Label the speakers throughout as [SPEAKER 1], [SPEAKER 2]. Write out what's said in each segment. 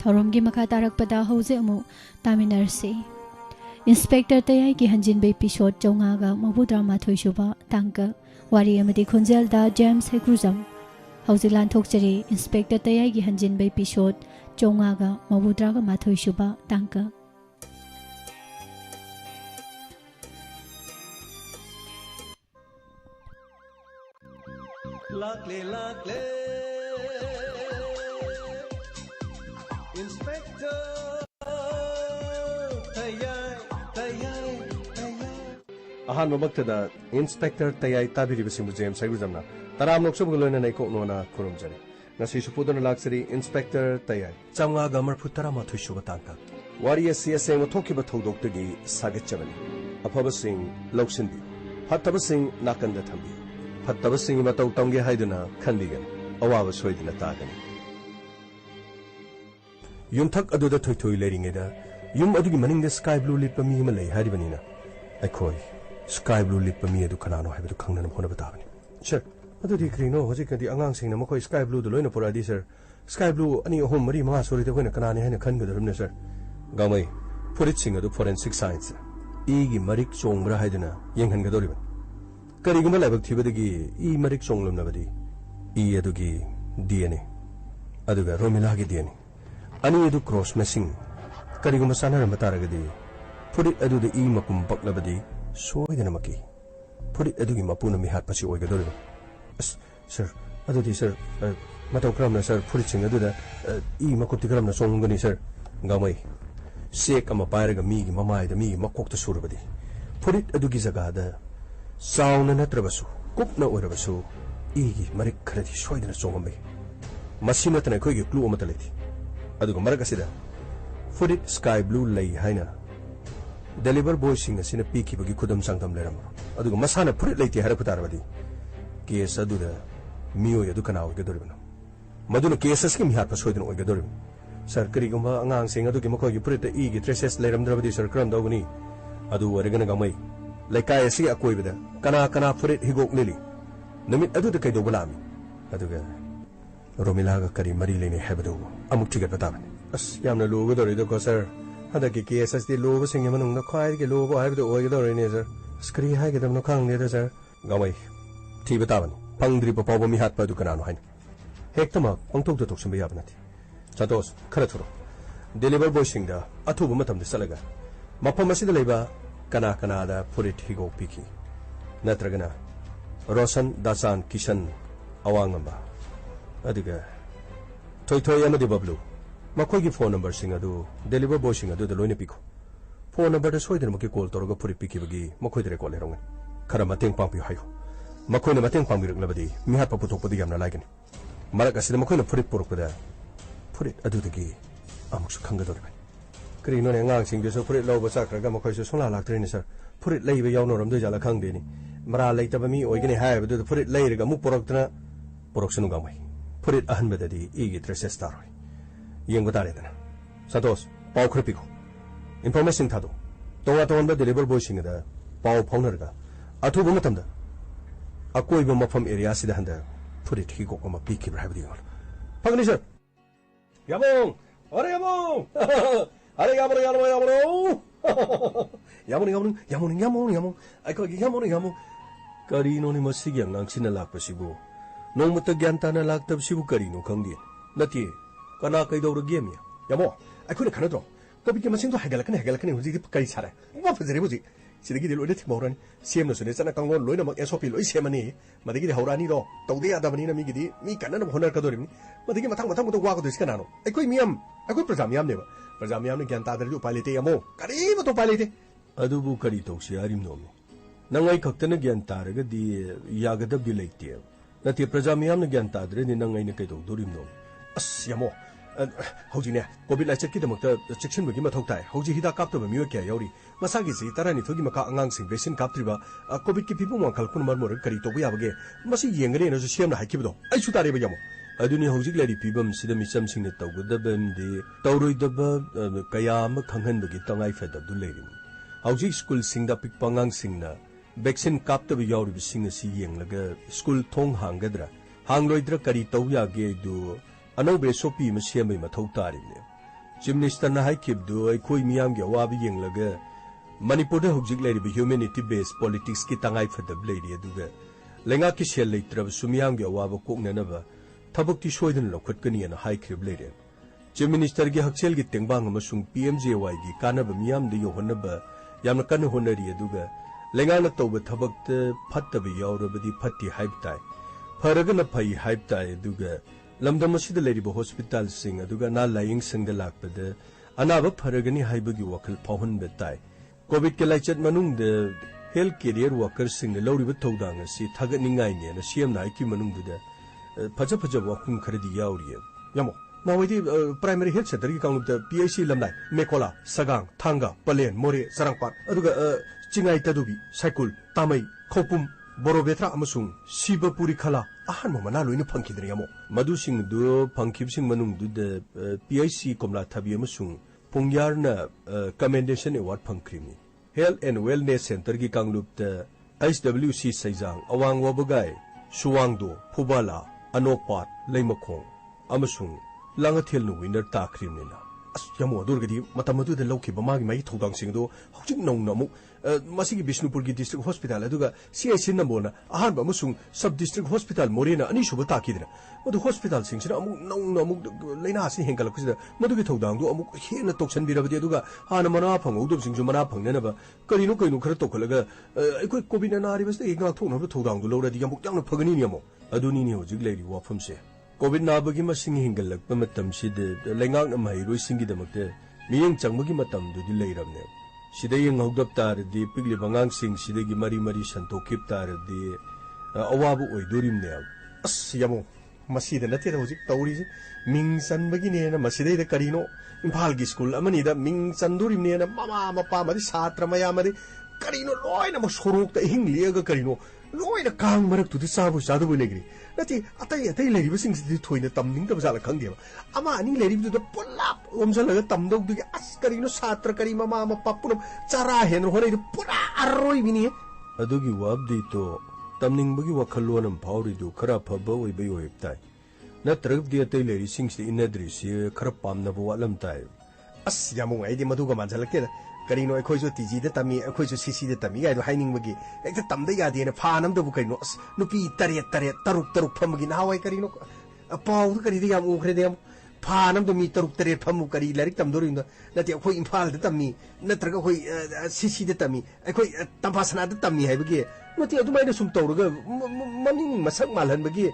[SPEAKER 1] थौरमगी मखा तारकपदा हौजे अमु तामिनरसे इंस्पेक्टर तयाई की हंजिन बे एपिसोड 438 सुबा तांका वारी अमदी खुंजेलदा जेम्स हेक्रुजम हौजे लानथोकचरी इंस्पेक्टर तयाई की हंजिन बे एपिसोड 438 सुबा तांका
[SPEAKER 2] Lakle Inspector Tayai Ahan Mamaktada Inspector Tayai Tabiri Basimu James Saguzamna Taram Noksubulona Naiko Nona Kurumjari Nasi Supudana Laxari Inspector Tayai Changa Gamar Putarama Tushubatanka Warrior CSA Tokiba Todokti Sagachavani Apaba Singh Loksindi Hataba Singh Nakanda Tambi Hattaba Singh Matau Tongi Haiduna Kandigan Awawa Swedina Tagani Yum Tak Aduda Toy letting it Yum Adugi Manning the sky blue lip me Malay Hadibanina Akoi Sky blue lip me to Kanano have to Kangan of Honabatavani Sure Adudi Crino was it the Angang Sing Namako Sky Blue the Luna Poradi sir Sky Blue any home Marie Mas or the Winner Kanani and a Kango sir Gamay put it singer to forensic science Igi Marik Songra Haidina Yang Hangadoriban Kariguma level Tibadigi, E. Marik Songlum Navadi, E. Adugi, DNA, Aduga, Romilagi DNA, Ani Edu cross messing, Kariguma Sana Mataragadi, put it Adu the E. Makum Baklabadi, so Maki, put it Adugi Mapuna Mihat Pasi Oigador. Sir, Adudi, sir, Matokram, sir, put it sing Aduda, E. Makotikram, Songani, sir, Gamay, Sek Amaparaga me, Mamai, the me, Makok the Surabadi, put it Adugizagada. Sound and Atrabasu, Kupna Urabasu, Igi, Marik Kreti, Sweden Songame. Masina and a quick blue metality. Adugo Maracasida. Foot it sky blue lay Haina. Deliver boy singers in a peaky bagi Kudam Sanctum Leram. Adugo Masana put it late Haraputarabadi. Kies Aduda, Mio Yadukanao Gadurban. Maduna Kiesas Kim had persuaded Ogadurim. Sir Kariguma Angang sing Adukimako, you put it the Igi, Tresses Leram Dravadi, Sir Cram Dogani. Adu Oreganagame. Like I see a quibida, Kana put it, he go lily. Namit Adu the Kaido Bulami. Aduga Romilaga Kari Marilini Hebdo, Amutiga Pataman. As Yamna Lugo, the Cosser, Hadaki as the low singing among the quiet, low, I have the Oidor in Ezer, Scree Hagadam no Kang near the Gaway, Tibetavan, Pangri Popomi hat Padukanano. Hectoma, Ontok the Toxum Biabnat. Chatos, Karaturo. Deliver boysing the Atubumatam the Salaga. Mapamasi the labor. Kana Kanada put it higo piki. Natragana Rosan Dasan Kishan Awangamba Adiga Toy Yamadi Bablu Makogi phone number singadu deliver boy singadu the Lone Pico. Phone number the Sweden Maki call Torgo put it piki bagi Makoi recall Rongan Karamating Pampi Hayo Makoina Mating Pampi Labadi Mihapaputopodiam Lagan Maracas Makoina put it Purkuda put it Adutagi Amux Kangadorban Krino and Langsing, so put it low, but Sacra Gamakois, Sola like trainer, sir. Put it lay Yonor and Dujala Kangdini. Mara later by me, or getting high, do put it later, Gamuporoctana, Poroxanugami. Put it 100 Igi Tresses Star. Yangotaretana. Satos, Pau Crepico. Information Tado. Toaton the deliver bushing the Pau Ponerga. Atubumatanda. A coibum from Ariasidanda. Put it, he go on a peaky rabbit. Pugnisher. Yamon! Oremo! Yamon, I call Yamon. Carino Masigan, Langsina Lapasibu. No Mutagantana lacked of Sibucarino, Condi. Nati, Kanaka do Gamia. Yamo, I couldn't cannot. Go became a single Hagalakan who did Kaisara. What was the Rebusi? Sidiki Lodet Moran, Siemnos and a Congo, Loina Esopil, Semani, Madigi Horanido, Todia Davanina Migidi, me canon of Honor Cadorim, but the Matamatam to walk this canano. I could miam, I could presam yam never. Presamiam Gantadre to Palete, Carimo to Palete. Adubu Carito, she arim nomi. Nangai Coctan again Targa di Yagada Bilate. That the Presamiam Gantadre in Nangai Nakato, Durim no. Asiamo. Hojina, Bobila Chekitamoka, the section with Gimatai, Hoji Hida Capta Muka Yori, Masagi, Tarani, Togimaka Angangsing, Basin Captriba, a Kobiki people, Kalkuma Carito, we have again. Masi Yangarin as a shame like Kibo. I should Arabiyamo. I don't know how to let people see them something that with the bend, the Tauri the Kayam, Kangan the Gitang I fed up the lady. How school sing the Pikpangang singer, Bexin Capta Yori sing a seeing like a school tongue hangadra, Hangloidra Carito Yage do. Anobe sopi masiame matotari. Chief Minister na haikibdu ay koi miyam ge awabi yenglaga Manipur da hujik leiri humanity based politics ki tangai fadab leiri aduga lenga ki shel leitrab sumiyam ge awaba koknanaba tabak ti soidan lokhatkani ana haikrib leiri Chief Minister ge haksel ge tengbang amasung PMJY gi kanaba miyam de yohonaba yamna kan honari aduga lenga na tawba thabak te phattaba yawrabadi phatti haibtai faragana phai haibtai aduga lamdam asida leiriba hospital sing aduga na laying singda lakpada anaba faragani haibagi wakal phawhan betai COVID ke laichat manung de health career workers sing de lawriba tawdang asi thagat ningai ne na CM na ki manung de phaja wakum kharadi yawriya yamo nawadi primary health center ki kanglup de PIC lamnai mekola sagang thanga palen more sarangpat aduga chingai tadubi cycle tamai khopum borobetra amasung sibapuri khala ahan mo mana loina phangkidri yamo madu sing du phangkib sing manung du de PIC komla thabi amasung Pungyarna Commendation Award Pangkrimi. Health and Wellness Center ki Kanglup the SWC Saizang, Awang Wabagai, Suwangdo, Pubala, Anopat, Leimakong, Amasung, Langatil no winner Takrimina. As Yamo Durgadi, Matamadu the Loki Bamagi Mai Todang Singdo, Hojing no Namu, Masigi Bishnupurgi District Hospital, Aduga, CIC Namona, Ahamba Musung, Sub District Hospital, Morena, Anishubatakidra. The hospital sings amuk no Lena si Hengalakis, Maduki Todang, Amuk Hina Toxan Biraduga, Hana Manapang, Udum Sings Manapang, Neneva, Karino Kratokalaga, I could Kobinari was the Egal tone of the Todang, the Lord Yamuk Yang Paganiniamo, Adunini, Ziglady Wafumse. Covid Nabagima singing Galak, Pamatam, she did, Langang and my racing the Miyang Changmagimatam do delay of them. She day young Hogdaptar, the Pigli Bangang sing, she degi Mari Shanto Kiptar, the Awabu Durim Nel. As Yamo. Masida natin na hujik tawri minsan bagini na masida ida karino impalgi school amani da minsan durim niya na mama mapa madi satra maya madi karino loy na masuruk ta hingli aga karino loy na kang marak tu di sabu sadu bunegri nati atay leri basing di thoy na tamning ta basala khang dia ama ani leri tu da pulap omsal laga tamdog du as karino satra kari mama mapa punam cara hen ro hore pura arroi bini adugi wabdi to Tamning bagi wakalonam pauridu kara paba way bayo hiptai. Na trag dia tay leri sings di inadris ye kara pam na buwalam tayo. As yamong ay di maduga mansalak kaya karino ay koy so tiji de tami ay koy so sisi de tami gaya do haining bagi ay ta tamda ya di na panam da bukay no as nupi tariyat taruk pamagi na haway karino paw do kari di yam ukre di yam panam do mi taruk pamu kari larik tam do rin na nati akoy impal de tami na trag akoy sisi de tami ay koy tampasana de tami hay bagi Mati adumay na sumtawraga maning masak malhan bagi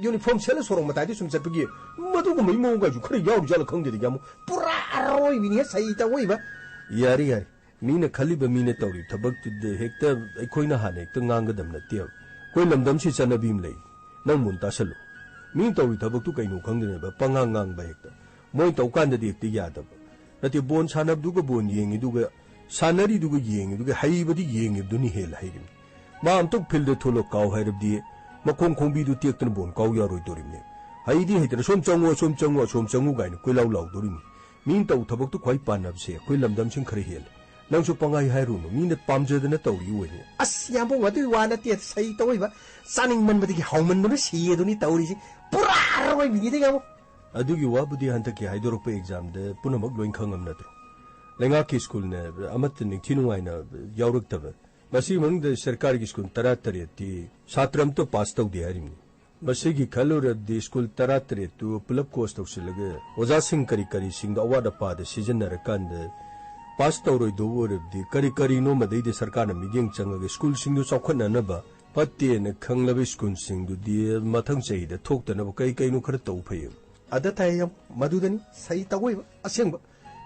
[SPEAKER 2] uniform sela sorong matay di sumsat bagi maduga may mo gaju kare yaw jala khang de yamu pura arroy bini sai ta woi ba yari mina khali ba mina tawri thabak tu de hekta koina hane ekta ngang gadam na tiam koi lamdam si chana bim lei nang mun ta salo min tawri thabak tu kaino khang de ba pangang ba hekta moi taw kan de ekti ya da nati bon sanab du ga bon yengi du ga sanari du ga yengi du ga hai ba di yengi du ni hel hai Mam tok pil de tholo kaw hairab di makong khongbi du tiek tan bon kaw ya roi dorim ne haidi haitan som changu gain koi law dorim min taw thabak tu khoi panab se koi lamdam sing khari hel nang su pangai hairu no min pamje de na tawri we ne as yambo wadu wana tiet sai tawai ba saning man ba di hauman no si du ni tawri si pura roi bi de gamo adu gi wa bu di hanta ki haidoro pe exam de punamak loin khangam na tro lenga ki school ne amat ni thinu aina yawruk tab Masi mang de sarkar ki school taratare ti satram to pass tau de harim masi ki khalor de school taratare tu pulap course tau silage oja sing kari sing award pa de season na kan de pass tau roi do wor de kari no ma de sarkar na midyang changa ge school sing du chokhan na ba patte ne khanglabe school sing du de mathang chei de thok ta na kai no khar tau phai ada tayam madudani sai tawoi aseng ba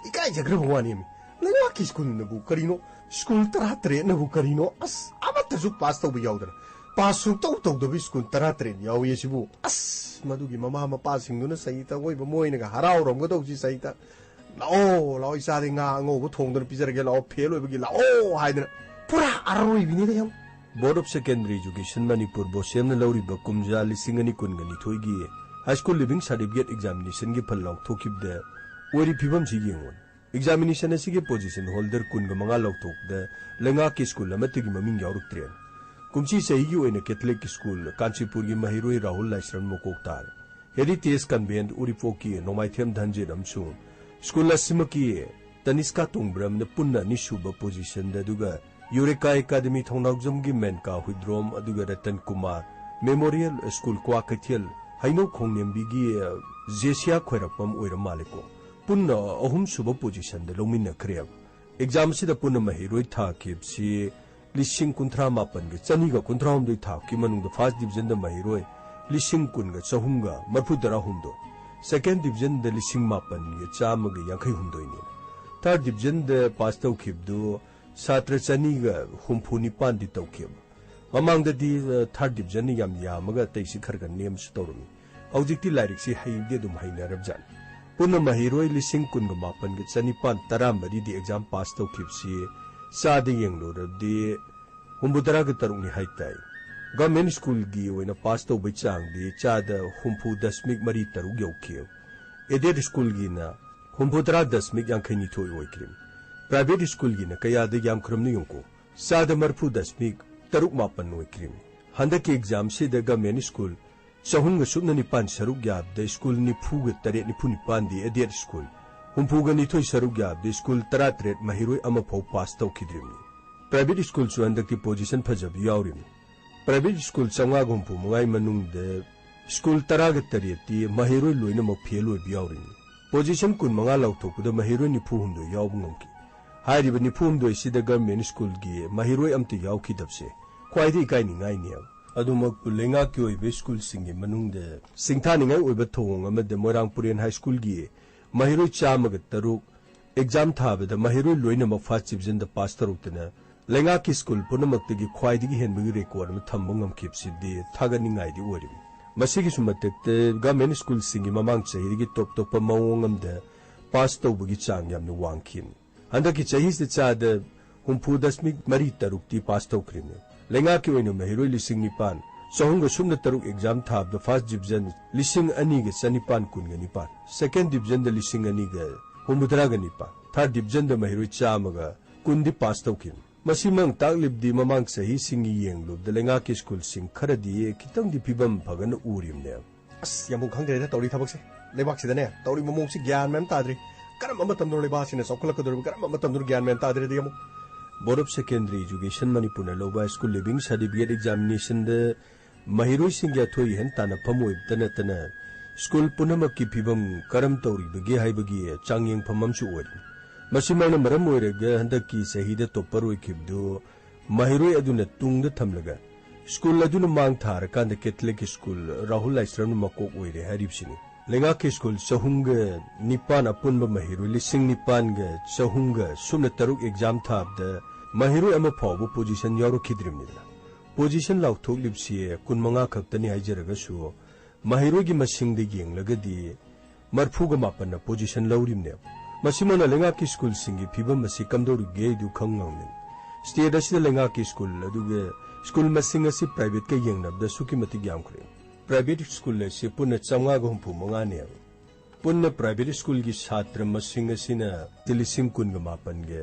[SPEAKER 2] ikai jagra bhawani mi lenga ki school na bu kari no School taratare na bukarino as amat juk pass tau biyawdana pasung tau da school taratare yaw yesibu as madugi mama passing no saita goi ba moina ga harau rom ga dau ji saita lao isa de nga ngo bu thong da pizarage lao phelo bagi lao haidana pura aroi bini da yam Board of Secondary Education Manipur bo semna lauri ba kumja lisingani kungani thoigi high school living certificate examination gi phallau thokib da ori phibam ji yengon Examination asige position holder kun ga manga loktok da lenga ki school amati gi maming yauruk tren kumchi sei gi oina Catholic school Kanchipur gi mahiroi Rahul Laisran mokok tar heri tes convent uri foki nomai them dhanje ramsu school असिमकी तनिष्का तुंगब्रम पुन्ना निशुब position दुगा Eureka academy Thounaojam की मेनका हुद्रोम अदुगा Ratan Kumar memorial school Kwakeithel हाइनो खोंगनेम्बी की जेसिया खोरपम ओइर मालेको पुन्ना अहुम सुब पोजिशन द लोमिन खरेब एग्जाम से पुन्ना महिरोई था केबसी लिसिंग कुंथ्रा मापन के चनीगा कुंथ्रा हम था कि मनुंग फर्स्ट डिवीजन द महिरोई लिसिंग कुनगा चहुंगा मरफुदरा हुंदो सेकेंड डिवीजन द लिसिंग मापन के चामगा यांखै हुंदोइने थर्ड डिवीजन द पास तौखिबदो छात्र चनीगा हुंफु निपान दि तौखिब ममांगददी थर्ड डिवीजन यामगा तैसि खरगा नेम तौरमी हौजिक्ति लाइरिक्सि हाइदे दुम हाइनरबजान पुन्ना महिरोई लिसिंग कुनगा मापन के चनिपान तरामरी दि एग्जाम पास तौखिबसि सादे येंगलोरदि हुंबुदरा के तरुंगनि हाइताई गवर्नमेंट स्कूल की ओइना पास तौबै चांगदि चादा हुंफु दशमिक मरी तरुग यौखियो एडेड स्कूल की ना हुंफुदरा दशमिक यांखैनि थोइ ओइक्रिम प्राइवेट स्कूल की ना कयादा यामख्रमनि योंको सादा मरफु दशमिक तरुक मापन ओइक्रिम हंदक के एग्जाम से द गवर्नमेंट स्कूल चहुंग सुबना निपान सरुक याब द स्कूल निफुग तरेट निफु निपान दि एडेड स्कूल हुंफुग निथोइ सरुक याब द स्कूल तरात्रेट महिरोइ अमा फौ पास तौखिद्रिमनि प्राइवेट स्कूल सु हंदक की पोजीशन फजब यावरिमनि प्राइवेट स्कूल चंगा गुंफु मुंगाई मनुंग द स्कूल तराग तरेटी महिरोइ लोइना मक फेल ओइ यावरिमनि पोजीशन कुन मंगा लौथोकद महिरोइ निफु हुंदो याव ngomki हाइरिबा निफु हुंदो इसिद गवर्नमेंट स्कूल की महिरोइ अमते यावखिदबसे ख्वाइदि इकाइनिंगाइ नियम अदुमक लेंगा की ओइबे स्कूल सिंगे मनुंग द सिंथानिंगाइ ओइबा थोंग अमद मोरांगपुरेन हाई स्कूल की महिरोइ चामग तरुक एग्जाम थाबद महिरोइ लोइना मक फर्स्ट डिवीजन द पास तरुकतना लेंगा की स्कूल पुनमक्तगी ख्वाइदगी हेनबगी रेकॉर्ड में थंब ngमखिबसिदि थागनिंगाइदि ओरिम मसिगी सुमतक गवर्नमेंट स्कूल सिंगी ममांग चहिदगी टॉप टॉप मवोंग अमद पास तौबगी चांग यामन वांगखिन हंदकी चही से चाद हुंफु दशमिक मरी तरुकती पास तौखरिम लेंगा की ओइनो महिरोइ लिसिंग निपान चहुंग सुमन तरुक एग्जाम थाब द फर्स्ट डिवीजन लिसिंग अनि गे चनिपान कुनगा निपान सेकेंड डिवीजन द लिसिंग अनि गे हुंबुदरा गे निपान थर्ड डिवीजन द महिरोइ चामगा कुंदी पास तौखिन मसीमंग तागलिबदी ममांग सही सिंगी येंगलुब द लेंगा की स्कूल सिंग खरदी खितंग दि फिबम फगन उरिमने
[SPEAKER 3] अस यामु खंगरे तौरी थबकसे लेबाक सिदने तौरी ममोंग सि ज्ञान मैम ताद्रे करम मतमदो लेबाक सिने सौखलकदो करम मतमदो ज्ञान मैम ताद्रे दियमु
[SPEAKER 2] board of secondary education Manipur लोबा स्कूल लिविंग सर्टिफिकेट एग्जामिनेशन द महिरोइ सिंग थोइ हेन ताना फमोइबदन तना स्कूल पुनमक की फिबम करम तौरिबगे हाइबगी चांगयेंग फममसु ओरि मसिमंग मरम ओइरगा हंदकी सहीद टॉपर ओइखिबदो महिरोइ अदुना तुंगद थमलगा स्कूल अदुना मांग थारकांद कैथलिक स्कूल राहुल लाइस्रम मकोक ओइरे हारिबसिनी लेंगा के स्कूल चहुंग निपान अपुनब महिरोइ लिसिंग निपान ग चहुंग सुमन तरुक एग्जाम थाबद महिरोइ अमा फावबो पोजीशन यावरखिद्रिमनिदा पोजीशन लाउथोकलिबसिए कुनमंगा खक्तनि हाइजरगसु महिरोइ की मसिंग द येंगलगदि मरफुग मापन पोजीशन लौरिमने मसिमना लेंगा की स्कूल सिंगी फिबम मसि कमदोरुगे दु खंगंगमिन स्टेट असिदा लेंगा की स्कूल अदुगे स्कूल मसिंग असि प्राइवेट के येंगनबद सुकी मति ग्यामखरे प्राइवेट स्कूल से पुन चंगा गुंफु मंगाने पुन प्राइवेट स्कूल की छात्र मसिंग असिना तिलिसिंग कुनग मापन गे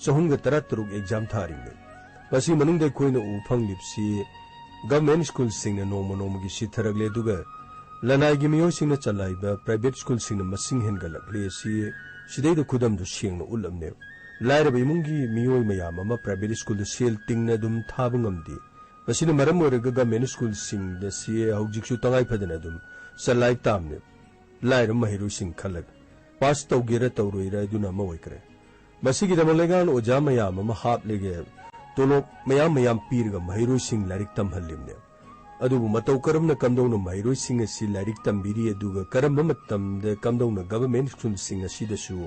[SPEAKER 2] चहुंग तरा तरुक एग्जाम थारिंगे मसि मनुंग दे कोइन उफंग लिपसि गवर्नमेंट स्कूल सिंग नोम नोम की सिथरगले दुगा लनाई की मियो सिंग चलाइबा प्राइवेट स्कूल सिंग मसिंग हेनगलकले सि सिदैद खुदम दु सिंग उलमने लाइरब इमुंगी मियोय मयाम अमा प्राइवेट स्कूल सेल तिंगना दुम थाबंगमदी मसिन मरम ओरगा गवर्नमेंट स्कूल सिंग द सिए हौजिकसु तंगाई फदना दुम सलाई तामने लाइरब महिरु सिंग खलग पास तौगेरा तौरोइरा दुना म ओइकरे मसिगी दमलेगान ओजा मयाम अमा हाप लेगे तोलो मयाम मयाम पीरगा महिरु सिंग लारिक तमहलिमने अदुबु मतौ करमना कमदौना महिरु सिंग असि लारिक तंबिरी अदुगा करम मतमद कमदौना गवर्नमेंट स्कूल सिंग असिदसु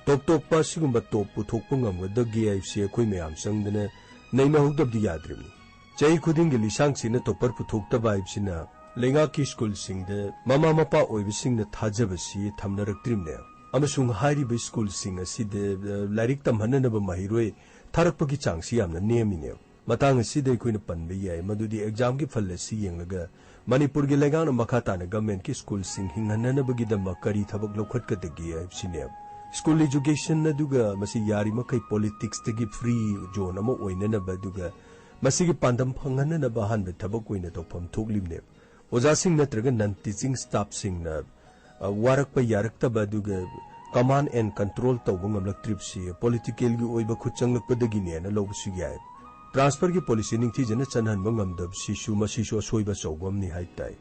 [SPEAKER 2] टॉप टॉप पासिगुम टॉप पुथोकपंगमदगे आइसे अखोय मयाम संगदना नैना हुदबदि याद्रिमनि चही खुदिंग लिसांग सिना टॉपर पुथोकतबा आइबसिना लेंगा की school Singh the mama Mopa ओइबसिंग न थाजबसि थमनरक्त्रिमने अमसुंग हाइरिबे स्कूल सिंग असि द लारिक तमहननब महिरोय थारकपगी चांगसि यामना नेमिने मतंग असिदे कोइन पनबे याय मदुदि एग्जाम की फल असि येंगलगा मणिपुर की लेगान मखाताना गवर्नमेंट की स्कूल सिंग हिंगहननबगी दम करी थबक लौखटकदगी आइबसिने स्कूल एजुकेशन अदुगा मसि यारिमखै पॉलिटिक्स तगी फ्री जोन अमा ओइननबा दुगा मसिगी पांदम फंगहननब हानब थबक ओइना तौफम थोकलिमने ओजासिंग नत्रगा नन टीचिंग स्टाफ सिंग न वारकपा यारक्तबा दुगा command and control tawba ngamlaktribsi political gi oiba khuchanglakpadagine na lobsu yai transfer gi policy ningthi jana chanhan ngamdab sisu masisu soiba chawbamni haitai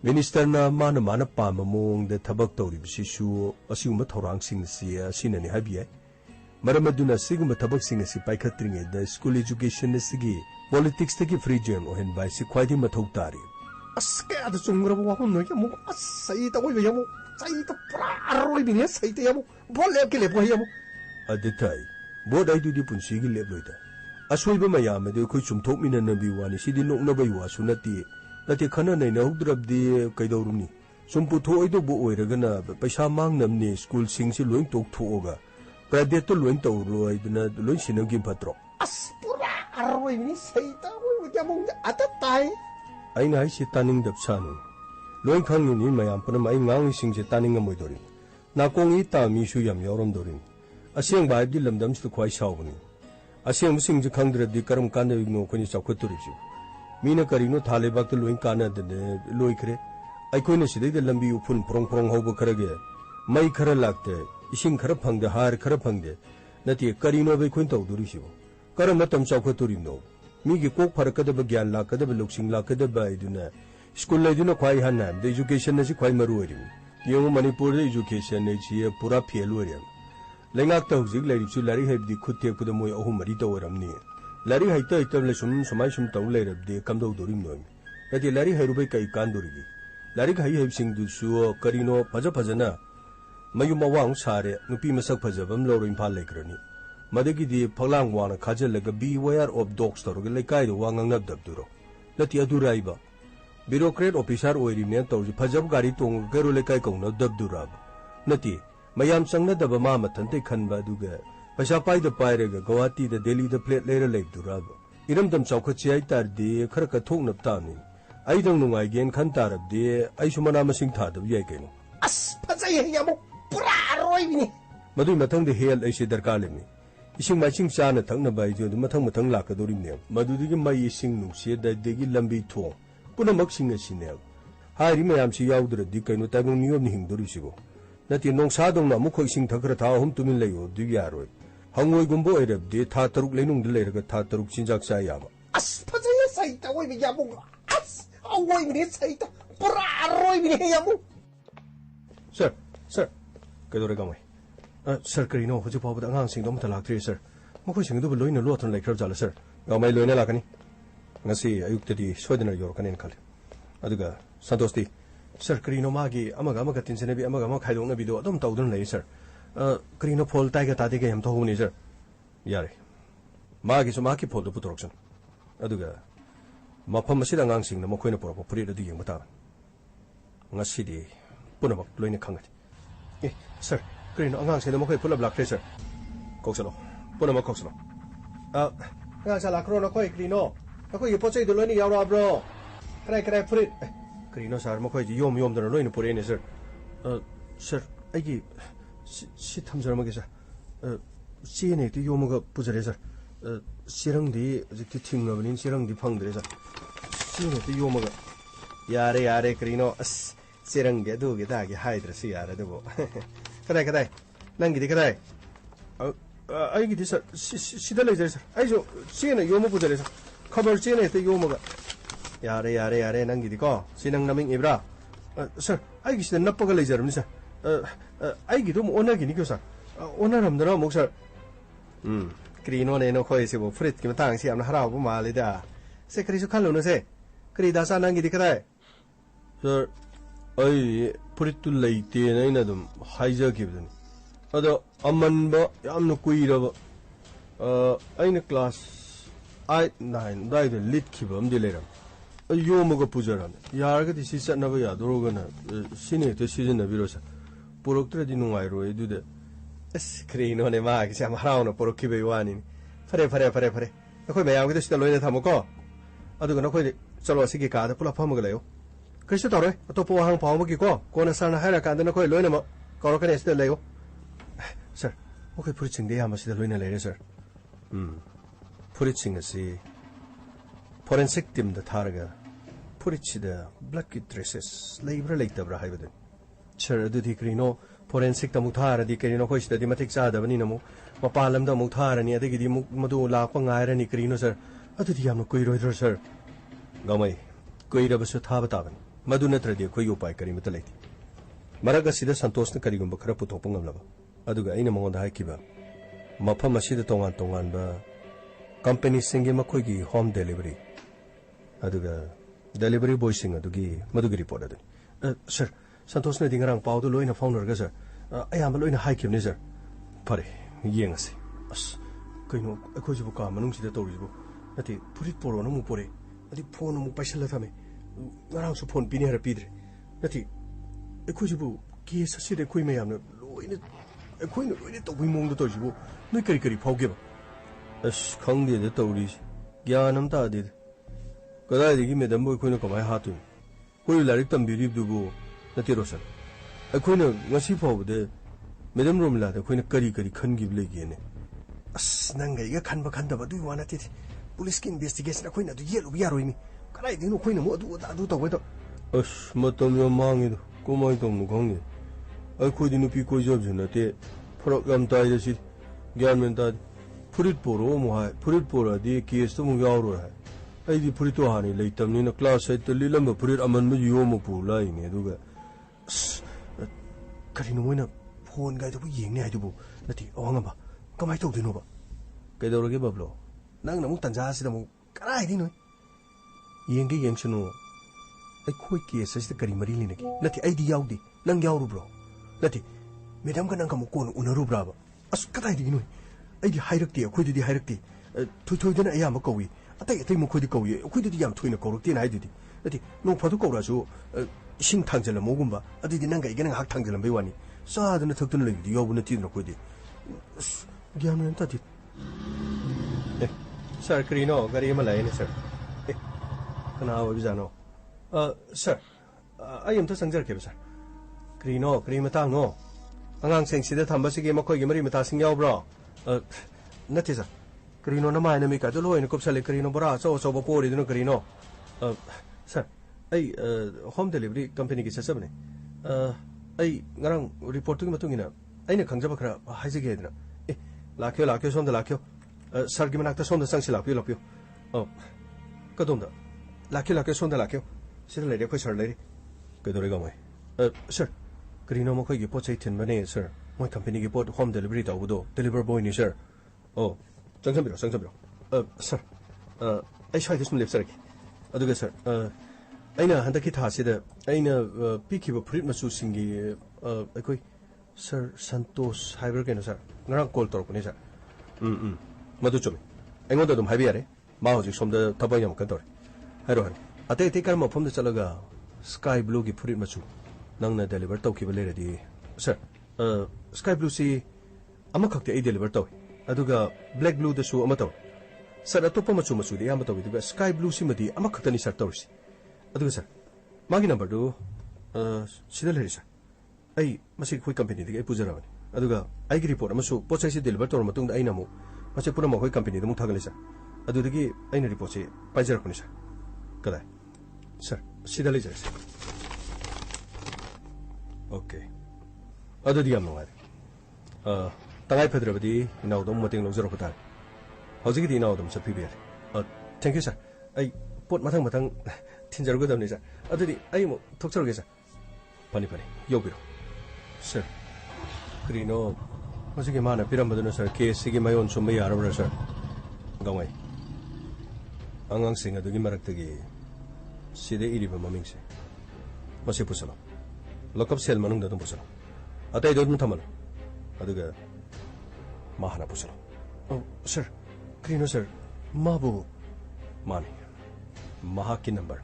[SPEAKER 2] minister na mana pamamong de thabak tawrib sisu asiuma thorang sing si sinani habiya maramaduna siguma thabak sing si paikhatringe the school education sigi politics tagi free zone ohen bai si khwaidi mathau tari
[SPEAKER 3] kaya da chungraba wahon no yamu sai ta oiba yamu sai ta pra aroi bini sai ta yamu bol lep ke lep yamu
[SPEAKER 2] adetai bodai du di punsi gi lep loida asoiba mayam de khoi chumthok mina nabi wani sidi nokna bai wa sunati nati khana nei na hugdrab di kaidorumni sumpu tho oido bo oiragana paisa mang namni school sing si loin tok thoga private to loin to roi duna loin sinagi patro
[SPEAKER 3] pura aroi bini sai ta oiba yamu atatai
[SPEAKER 2] aina hai si taning dap sanu loin khang ni mayam pana mai ngang sing se taning amoi dori na kong I ta mi su yam yorom dori aseng bai di lamdam su khwai sawbani aseng sing je khang dra di karam kan de no khoni chawkhat tori ju mina kari no thale bak to loin kana de loi khre ai khoi na sidai de lambi upun prong prong hobo kharage mai khara lakte ising khara phangde har khara phangde nati kari no bai khoin taw dori ju karam matam chawkhat tori no migi kok farakadaba gyan lakadaba luksing lakadaba iduna school laiduna khwai hanna the education na si khwai maru orim yong manipur education ne chi pura fail orim lengak ta hujik lairi chu lari haibdi khutte kuda moi ahum mari to oramni lari haita itam le sum samai sum taw lairab de kamdo dorim noi ati lari hairubai kai kan dorigi lari hai haib sing du su karino phajana mayuma wang sare nupi masak phajabam loro imphal lekrani madagi di phaglang wana khajalaga beware of dogs toroga lekai do wangang nab dabduro lati aduraiba bureaucrat officer oirimne tawji phajab gari tong garo lekai kong dabdurab nati mayam changna daba ma mathante khanba duga paisa pai da pairega Guwahati da Delhi da plate lera lebdurab iram dam chawkhachi ai tar de khar ka thok nap tani ai dang nungai gen khan tarab de ai sumana masing tha dab yai keno
[SPEAKER 3] phajai yamu pura aroi bini
[SPEAKER 2] madui mathang de hel ai se darkar lemni ising maching chana thangna bai jo mathang lakadorim ne madudigi mai ising nu se da degi lambi thong puna maksing asine hari mayam si yaudra di kaino tabung niyom ni hingdori sigo nati nong sa dong na mukho ising thakra tha hum tumin leyo du yaroi hangoi gumbo erab de tha taruk leinung de leiraga tha taruk chinjak sa yaba
[SPEAKER 3] phajai sai ta oi bi yamu awoi bini sai ta pura aroi bini yamu
[SPEAKER 2] sir kadore gamai sir karino hoji paw da ngang sing dom ta laktre sir mokoi sing du loina lo thon laikrab jala sir gamai loina lakani ngasi ayuk tadi soidana yor kanen khal aduga santosti sir karino magi amaga tinsenabi amaga khaidong na bido adom tawdun lei sir karino phol taiga tadi ge ham to huni sir yare magi so maki phol do putoroksan aduga mafam asida ngang sing na mokoi na porok puri da di yeng bata ngasi di punamak loina khangati sir karino angang sing na mokoi pulab lakre sir koksalo punamak koksalo
[SPEAKER 3] nga sa lakro na koi karino ako yung potsay dulo ni yaura bro kray purit
[SPEAKER 2] karino sir mokoi ji yom dana loina puri ne sir sir aigi si thamjara magi sir si ne ti yomaga pujare sir sirang di jikti thingabani sirang di phangdre sir si ne ti yomaga
[SPEAKER 3] yare karino sirang ge du ge da ge haidra si yare dubo kadai nangi di kadai
[SPEAKER 2] aigi di sir sida lejer sir aijo si ne yoma pujare sir khabar si ne ti yomaga
[SPEAKER 3] yare nangi di ko sinang naming ibra
[SPEAKER 2] sir aigi sida nappaga lejarmni sir aigi dum onagi ni kyo sir onaramdana mok sir
[SPEAKER 3] karino ne no koi sibo purit ki matang si amna harau bu mali da se karisu khallo no se kari da sa nangi di kadai
[SPEAKER 2] sir ai purit leite naina dum haija kibdani ado amanba yamna kuiraba aina class 8 9 dai de lit kibam de leram yomaga pujaram yarga di si satnaba yadorogana sine te season na birosa poroktra di nungai ro edu de
[SPEAKER 3] karino ne ma ki sam harau no porok kibe wani fare nakoi mayam gi sida loina thamoko aduga nakoi chalo sigi ka da pula phamaga layo kaise tore to po hang pawma gi ko na sana haira ka da nakoi loina ma koro ka ne sida layo
[SPEAKER 2] sir okay puriching de yama sida loina lere sir puriching asi forensic team da tharaga purichida blood kit traces labra leitabra haibadu sir adu di karino
[SPEAKER 3] forensic ta muthara di kerino khoi sida di matik cha da bani namu mapalam da muthara ni adagi di madu la pa ngai ra ni kerino sir adu di yam koi roi sir gamai koi ra basu tha bata ban madu na tradi khoi upai kari mata lei maraga sida santosh na kari gumba khara puthok pangam laba aduga aina mangon da haikiba mafam asida tongan tongan ba company singe makhoi gi home delivery aduga delivery boy sing adugi madugi report adu sir santosh na dingarang pau do loina founder ga sir ayam loina haikim ni sir pare yengasi as kaino akhoi jibu ka manung sida toribu ati purit poro no mu pore ati phone mu paisala thame ngarang su phone pini hara pidre ati akhoi jibu ke sasire khoi mayam na loina akhoi no loina to wi mong do toribu noi kari kari phauge ba as khangde de tori gyanam ta de kadai digi medam boy khoi no kamai hatu khoi larik tam biri dubu nati rosan akhoi no ngasi phau de medam rom la de khoi no kari kari khan gi le gi ne as nang ga khan ba khan da ba du wana ti police ki investigation akhoi na du yelu ya roi mi kadai dinu khoi no mo du to we to as matam yo mangi do komai to mu khang ni akhoi dinu pi ko job jna te program ta ye si gyan men ta purit poro mo ha purit poro di case to mu yaw ro ha ai di purit to ha ni lei tam ni na class sai to li lam ba purit aman mu yo mo pu lai ni du ga kari no moina phone ga to bu yeng ne ai du bu nati awang ba kamai to dinu ba kai do ge bablo nang na mu tanja si da mu karai di no yeng ge yeng sunu ai khoi case sai kari mari li ne ki nati ai di yaw di nang yaw ru bro nati medam ka nang ka mu ko no unaru bra ba as karai di no ai di hairak ti khoi di hairak ti thoi thoi dana ayam ko wi atai atai mu khoi di ko wi khoi di yam thoi na ko ru ti na ai di nati no phadu ko ra su sing thangjala mo gumba adi di nang ga igana hak thangjala bai wani sa dana thakdun le di yobu na ti no khoi di gyam nan ta ti sir krino gari ma lai ne sir kana wa bi jano sir ayam ta sangjar ke sir krino krima tang no angang seng sida thamba sige ma khoi gi mari mata sing yaw bro nati sir krino na mai na mi ka do loi ne kop sale krino bora so so ba pori dino krino sir ai home delivery company ki sasab ne ai ngarang report tu matung ina aina khangjaba khara haije dina lakyo som da lakyo sir gi manak ta som da sang si lakyo kadom da lakyo som da lakyo sida le khoi sir le ke do re ga mai sir krino mo khoi gi po chai thin bane sir moi company gi pot home delivery ta bu do deliver boy ni sir sang biro sir ai shai dis lep sir ki aduga sir aina handa ki tha sida aina piki ba prit masu singi akoi sir santosh haiber ke no sir ngarang call tor ko ni sir madu chome engo da dum haibi are ma hoji somda tabai yam kan tor haro ate te kar ma phom da chalaga sky blue gi prit masu nangna deliver taw ki ba le redi sir sky blue si ama khakte ai deliver taw aduga black blue da su ama taw sir atopa masu di ama taw duga sky blue si madi ama khakta ni sir tawsi aduga sir magi number do sida le sir ai masi khoi company de ai pujara bani aduga ai gi report amasu pochai si deliver tor matung da ai namu masi pura ma khoi company de mu thagale sir adudagi aina report si paijar ko ni sir kada sir sida le sir okay adudi am no ai tangai phadra badi inaw dom mating lo zero pata hoji gi inaw dom sa pbr thank you sir ai pot mathang thinjar go dam ni sir adudi ai mo thokchar ge sir pani yobiro sir krino hoji gi mana piram baduna sir case gi mayon chum ya ra sir gamai angang sing adugi marak tagi side iri ba maming se masi pusalo lokap sel manung da dum pusalo atai do dum thamal aduga mahana pusalo sir krino sir mabu mani mahaki number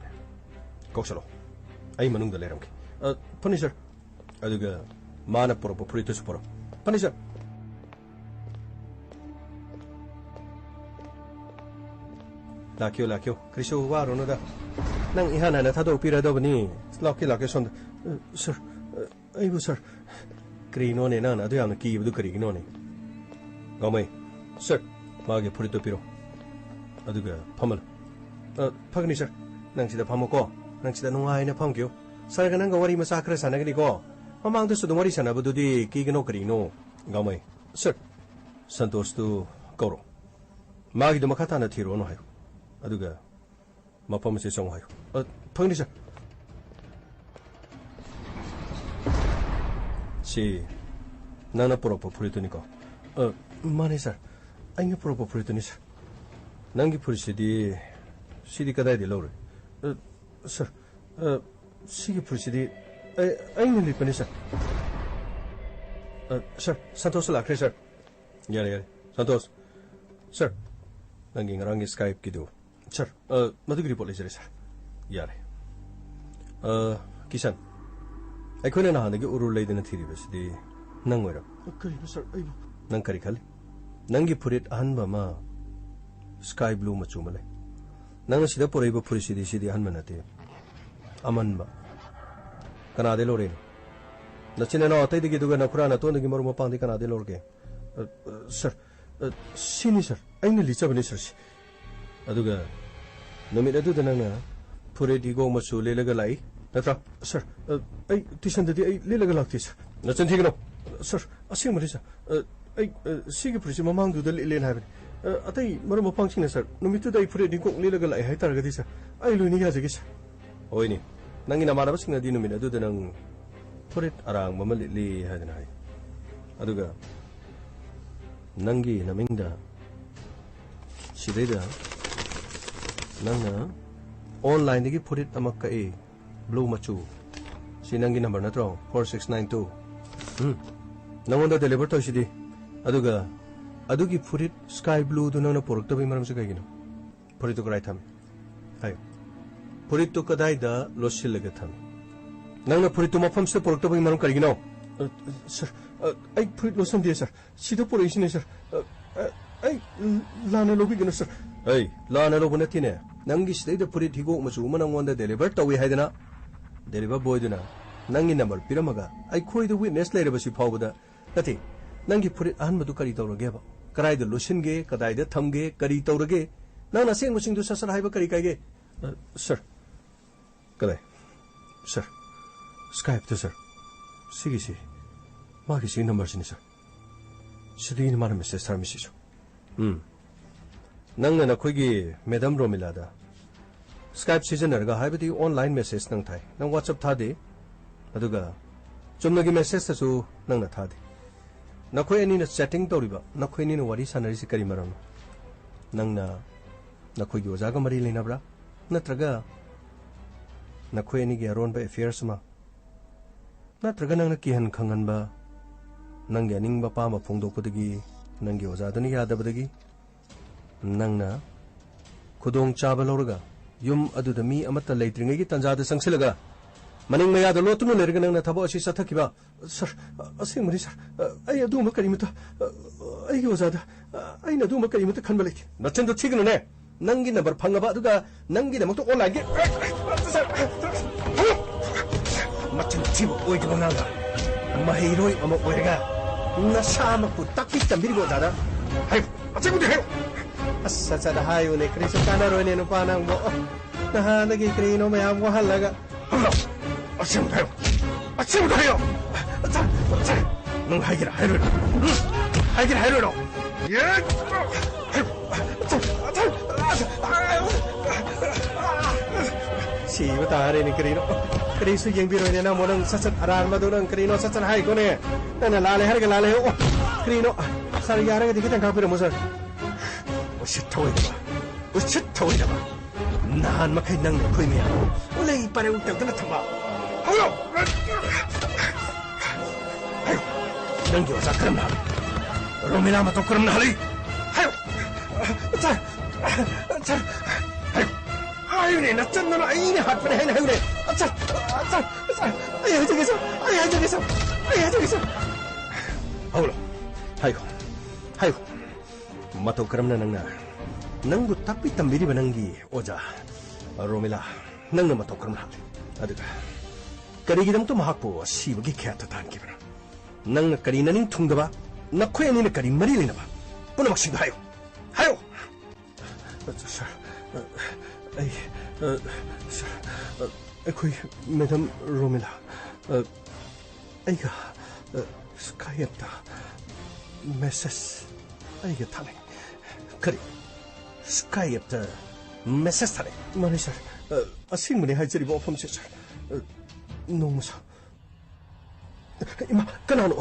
[SPEAKER 3] koksalo ai manung da leram ki pani sir aduga mana poro purito suporo pani sir lakyo krisho waro no da nang ihana na thado pira do bani lakyo son sir ai bu sir krino ne na adu yam ki bu kari no ne gamai sir mage purito piro aduga pamal phagni sir nang sida phamoko nang sida nungai na phamkyo sir ga nang ga wari ma sakra sanagni ko Mamang to Sudamari Sanabudi, Kigano Carino, Gamay. Sir, Santos to Goro. Magi the Makatana Tiro no. Aduga. Mapomis is on high. Pony, sir. Si Nana Propo Puritanico. Money, sir. I'm a proper Puritanis. Nangi Purisidi, Sidi Kadadi Lore. Sir, Sigi Purisidi, I'm a Lipanisa. Sir, Santos Lacre, sir. Yeah, Santos. Sir, Nanging Rangi Skype Kido. Sir, Madugri Police, sir. Yeah. Kisan. I couldn't have the Uru lady in a theories, the Nangwera. Okay, sir. Nankarikali. Nangi put it Hanbama Sky Blue Machumale. Nanga Sida Porebo Purisidi Sidi Hanmanate. Amanba. Canade Lorraine. The Chinano, take the Gidugana Kurana, Tony Gimormo Pandi Canade Lorge. Sir, Sinister, I'm the Lisa Ministers. Aduga. No me do the Nana. Put it go Machu Lelegalai. Sir, I tishan the Lelegalactis. That's Antigano. Sir, a similar. I see a pretty among the little habit. A day, Maramo Punction, sir. No me today put it in cook legal. I had targeted. I learn as a guess. Oini. Nangina Marabasina denomina do the nang put it around Mamali had an eye. Aduga Nangi Naminda Shireda Nanga online they put it amaka a blue machu. Sinangi number not wrong 4692. No wonder the Liberto City. Aduga Adugi put it sky blue do not pork to be Maramsagino. Put it to right time. Hi. Put it to Kadaida Losilagatam. Nana put it to Mopams to pork to be Maramcarino. Sir, I put it Losam dear, sir. See the police, sir. I Lana Lobigano, sir. Hey, Lana Lobonatina. Nangi stayed to put it Higo Masuman and wonder the Liberto we had enough. Deliver boyduna. Nangi number Piramaga. I quit the witness later, but she powder. Nati. Nangi put it on Madukari Torageva. Karai the Lushinge, Kadai the Tumge, Kari Torage. Nana saying wishing to Sasar Hibakarikage. Sir. Kadai. Sir. Skype to sir. Sigisi. Magisi numbers in sir. Shadin Maramis, Star Mrs. Nanga Quigi, Madame Romilada. Skype season erga haibati online message nang thai. Nang WhatsApp thadi. Aduga. Chumnagi message su nang na thadi. Nakoi ani na chatting toriba. Nakoi ni na wari sanarisi kari maram. Nang na nakoi gi ojaga mari lena bra. Natraga nakoi ani gi aron ba affairs ma. Natraga nang na kihan khangan ba. Nang gi aning ba pa ma phongdok padagi. Nang gi ojadani yadabadagi. Nang na khudong chaba lorga. Yum adu the me amata later ngagi tanja the sangsilaga. Maning maya the lotu no lerga nang na thabo asi sathakiba. Sir, asing mari sir. I adu makarimata. I yozada. I na du makarimata khanbaliki. Nachan the chicken ne. Nangi number phangaba aduga nangi na moto online ge. Machan chibo oi de nanga. Mahiroi amo oirga. Na sama ku takki tambirgo dada. Hai, achagu de hai. Asa sa dahayo ni Kristo kanaro ni no panang mo. Naha nagi krino may amo halaga. Hello. Asim tayo. Asim tayo. Nung hagira hairo. Hagira hairo. Yeah. Si batare ni krino. Kristo yang biro ni na mo nang sasat aral madunang krino sasat hai ko ne. Na lale harga lale o. Krino. Sariyara ga dikita kapiro mo sir. Shit toy ba. Shit toy ba. Nahan makay nang koy miya. Ulay pare utang na tama. Hayo. Hayo. Nang yo sa kram na. Romina mato kram na hali. Hayo. Cha. Cha. Hayo. Hayo ne natsan na ai ne hat pare hayo ne. Cha. Cha. Ay jage sa. Ay jage sa. Ay jage sa. Hayo. Hayo. Hayo. Mato karam na nangu tapi tambiri banangi oja Romila nang na mato karam na aduga kari gidam to mahakpo si bagi kya ta tan kibra nang kari naning thungda ba nakhoy ani na kari mari lena ba puna maksing hayo hayo sir ay sir akoi madam Romila ꯑꯩꯒ ꯁ꯭ꯀꯥꯏꯞꯇ message ꯑꯩꯒ ꯊꯥꯅꯩ ꯀꯔꯤ ꯁ꯭ꯀꯥꯏꯞꯇ message ꯊꯥꯅꯩ ꯃꯥꯅꯤ ꯁꯥꯔ ꯑꯁꯦꯡꯕꯅꯤ ꯍꯥꯏꯖꯔꯤꯕ ꯋꯥꯐꯝꯁꯦ ꯁꯥꯔ ꯅꯣꯡꯃ 이마 끊어노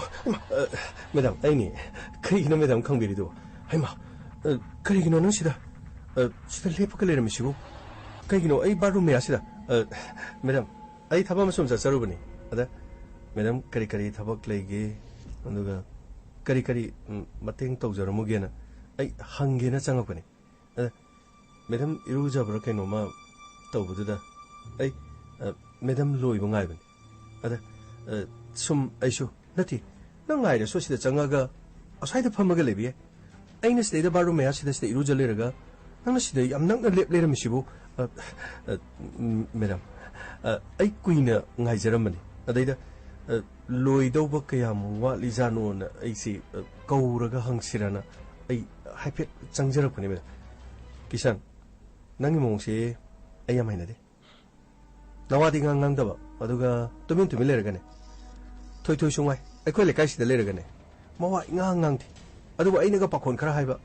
[SPEAKER 3] 매담 아니 그이기노 매담 康비리도 아이마 그이기노 는 시다 시다 레프가 레르미시고 그이기노 아이 바룸에 아시다 매담 아이 타바마 좀 자자로보니 아다 매담 그리 타박 레게 누가 그리 마땡 떠저러무게나 아이 한개나 짱하거니 매담 이루자버러 개노마 떠부드다 아이 매담 로이봉 아이번 아다 sum aishu nati nang ngai de so sida changaga asai da phamaga lebi aina sida baru me asida sida iru jale raga nang sida yam nang lep le ram sibu madam ai kuina ngai jaram mani adai da loi do ba kayam wa lijano na ai si kauraga hangsirana ai haipet changjarak pani me kisan nangi mongse ai yam haina de nawadi ngang da ba aduga tumin le raga ne 토이 숭아이 아이콜 레카이시데 레르가네 뭐와 잉앙앙티 아두고 아이네가 바콘 카라 하이바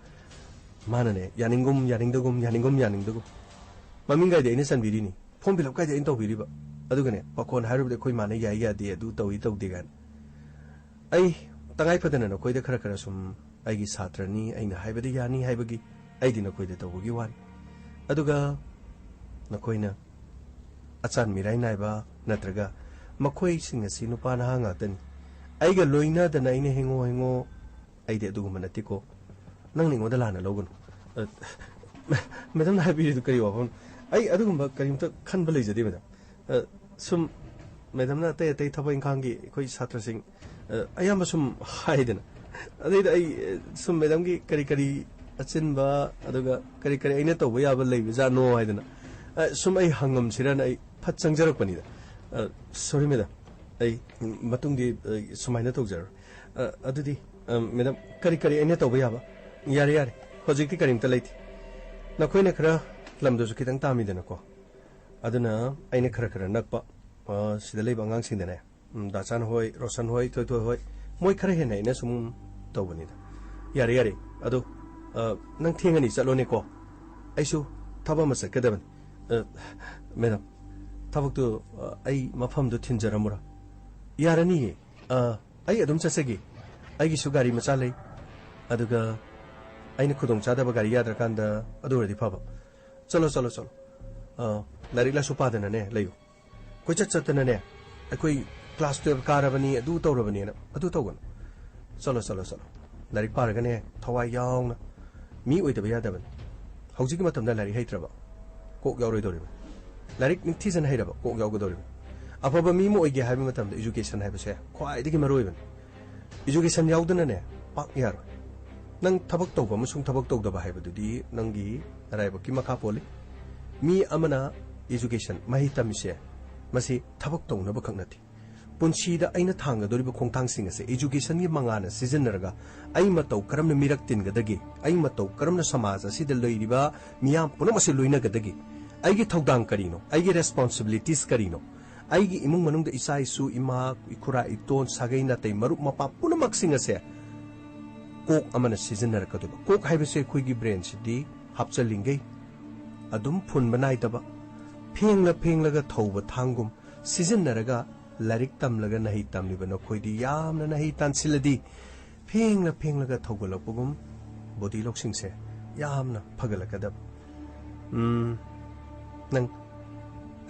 [SPEAKER 3] 마나네 야닝곰 마밍가이데 이네 산비리니 폼빌럽 가이데 인도 비리바 아두가네 바콘 하르브데 코이 마네 야이야데 두 또이 또디간 아이 땅아이 퍼데나 코이데 카라카라 숨 아이기 사트라니 아이나 하이바데 야니 하이바기 아이디나 코이데 또보기 완 아두가 나코이나 아찬 미라이 나이바 나트라가 makhoi sing asi nupa na hanga tan aiga loina da naine hengo aide du gumana tiko nang ningo da lana logun madam na bi du kari wapon ai adu gumba karim ta khan balai jadi madam sum madam na tay thaba ingkhang gi khoi satra sing ayam sum haidena adai ai sum madam gi kari achin ba aduga kari aina to ba ya ba lei ja no haidena sum ai hangam siran ai phat changjarak pani da sorry madam ai matungdi sumaina tawjar adudi madam kari aina tawba yaba yare hojikti karimta leiti nakoina khara lamdosu kitang tamidana ko aduna aina khara nakpa sida leiba angang singdane dachan hoi rosan hoi toy hoi moi khara hena ina sum tawbani da yare adu nang thengani chalone ko aisu thaba masa kadaban madam 타박도 아이 마팜도 틴자라무라 야라니 아이 아돔 차세기 아이기 수가리 마찰레 아두가 아이네 쿠동 차다바 가리 야드라칸다 아두르디 파바 चलो लारिला सुपादनने लयो कोइ चचतनने अकोइ class 12 कारबनी अदु तौरबनी न अदु तौगन चलो लारिक पारगने थवाइ यावना मी ओइदबा यादबन हौजिक मतमदा लारि हैत्रबा Coke यावरोइदोरिबा लारिक निथिजन हैरबा Coke यावगदोरिबा अफबा मी मो ओइगे हाबि मतमदा education हाबसे ख्वाइदिगि मरोइबन education यावदनने पाक यारो नंग थबक तौबा मसुंग थबक तौदबा हाबदुदि नंगी रायबकी मखा पोले मी अमना एजुकेशन महि तमिसे मसी थबक तौनबा खंगनति पुंसीदा अइना थांगदोरिबा खोंथांसिंग असे एजुकेशन गी मंगाना सिजनरगा अइ मतौ करमना मिरक तिनगदगी अइ मतौ करमना समाज असिदा लैरिबा मियाम पुनमसे लोइनगदगी अइगी थौदांग करिनो अइगी रेस्पोंसिबिलिटीज करिनो अइगी इमुंग मनुंगदा इसा इसु इमा इखुरा इतोन सागै नातै मरुप मपा पुनमक्सिंग असे कोक अमना सिजनरकदुबा कोक हाइबसे खुइगी ब्रेन सिदी हापचलिंगै अदुम फुन बनाइदबा फेंगलगा थौबा थांगुम सिजनरगा लारिक तमलगा नही तमलिबा नखोइदी यामना नही तानसिलदी फेंगलगा थौगलपगुम बॉडी लॉक्सिंगसे यामना फगलकदब नंग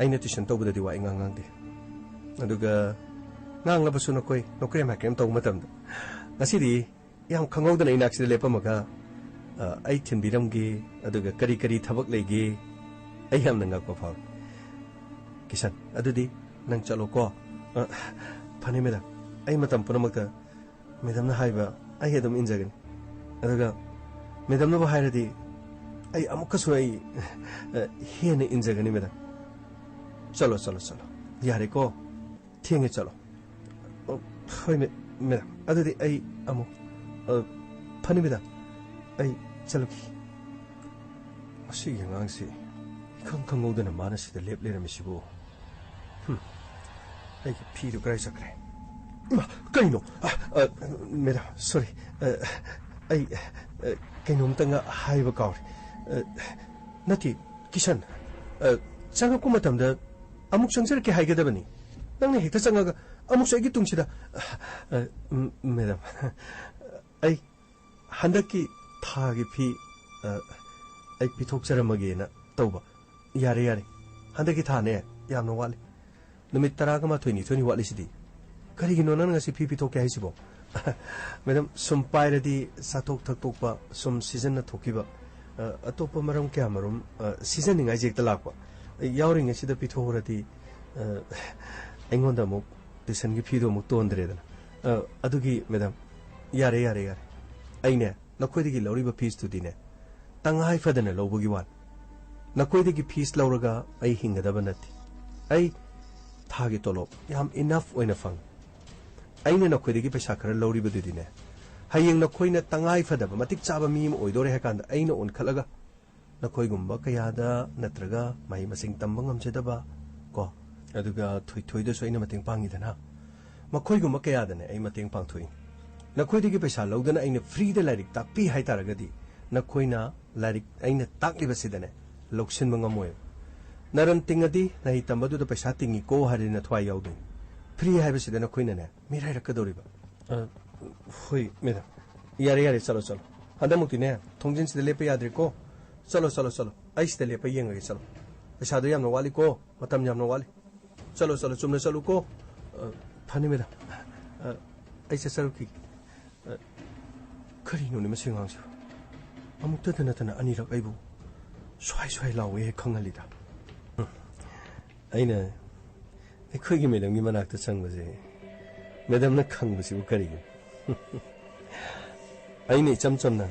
[SPEAKER 3] अइना ट्यूशन तौबददी वा इंगांगांगदे अदुगा nganglabsu nokoi nokre makem tau matam ngasidi yang khangaudan inaksida lepamaga ai thinbiramgi aduga kari thabak lege ai ham nangak pa phau kisan adudi nang chalo ko phani meda ai matam punamakta medam na haiba ai hedum injagan aduga medam na ba hairadi ai amukkasu ai hene injagani meda chalo yare ko thienge chalo hoi meda adudi ai amu phani meda ai chaloki asi yangang si khangkhangodana manasida leplera misibu ai phiru krai sakre Kaino? Madam, sorry. I kainomtanga haiba kauri. Nati, Kishan. Changa kumatamda amuk changjar ke haigadabani. Nangni hekta changaga amuk saigi tungsida. Madam, I handaki thagi phi I pithokjaramagena tauba. Yare. Handaki thane yamna wali. Numit taraga ma 20 wali sidi. Karigino nang ngasi phi pithoke haisibo. Madam, sum pairadi satok thakpokpa sum season na thokiba. Atopa maram kya marum season ningai jekta lakpa. Yauring asida pithoradi engonda muk tuition gi phido muk tondredana. Adugi madam yare. Aine nakoidigi loriba fees tudine. Tangai fadana lobugi wan. Nakoidigi fees lauraga ai hingadaba nati. Ai thagi tolop yam enough oina fang. Aine nakoidigi paisa khara loriba dudine. Hayeng nakoina tangai fadaba matik chaba mi mo oidore hakanda aina on khalaga. Nakoigumba kayada natraga mai masing tamba ngamchedaba ko aduga thoi so aina mating pangidana. Makoigumba kayadane ai mating pangthoi. Nakoidigi paisa laudana aina free de larik takpi haitaragadi. Nakoina larik aina takliba sidane loksin mangamoy. Naran tingadi nahi tambadu da paisa tingi ko harina thwai yaudu. Free haibasida nakoina ne mirai rakadoriba. Hoi madam. Yare chalo. Hadamukti ne thongjin sida lepa yadre ko. Chalo. Ai sida lepa yengage chalo. Paisa do yamna wali ko matam yamna wali. Chalo chumna chalu ko. Phani madam. Ai se saruki. Karino ni masingangsu. Amukta tana anirak aibu. Swai lawe khangalida. Aina aikoigi madam gi manakta changbase. Madam na khangbasi karigi. Aina chamna.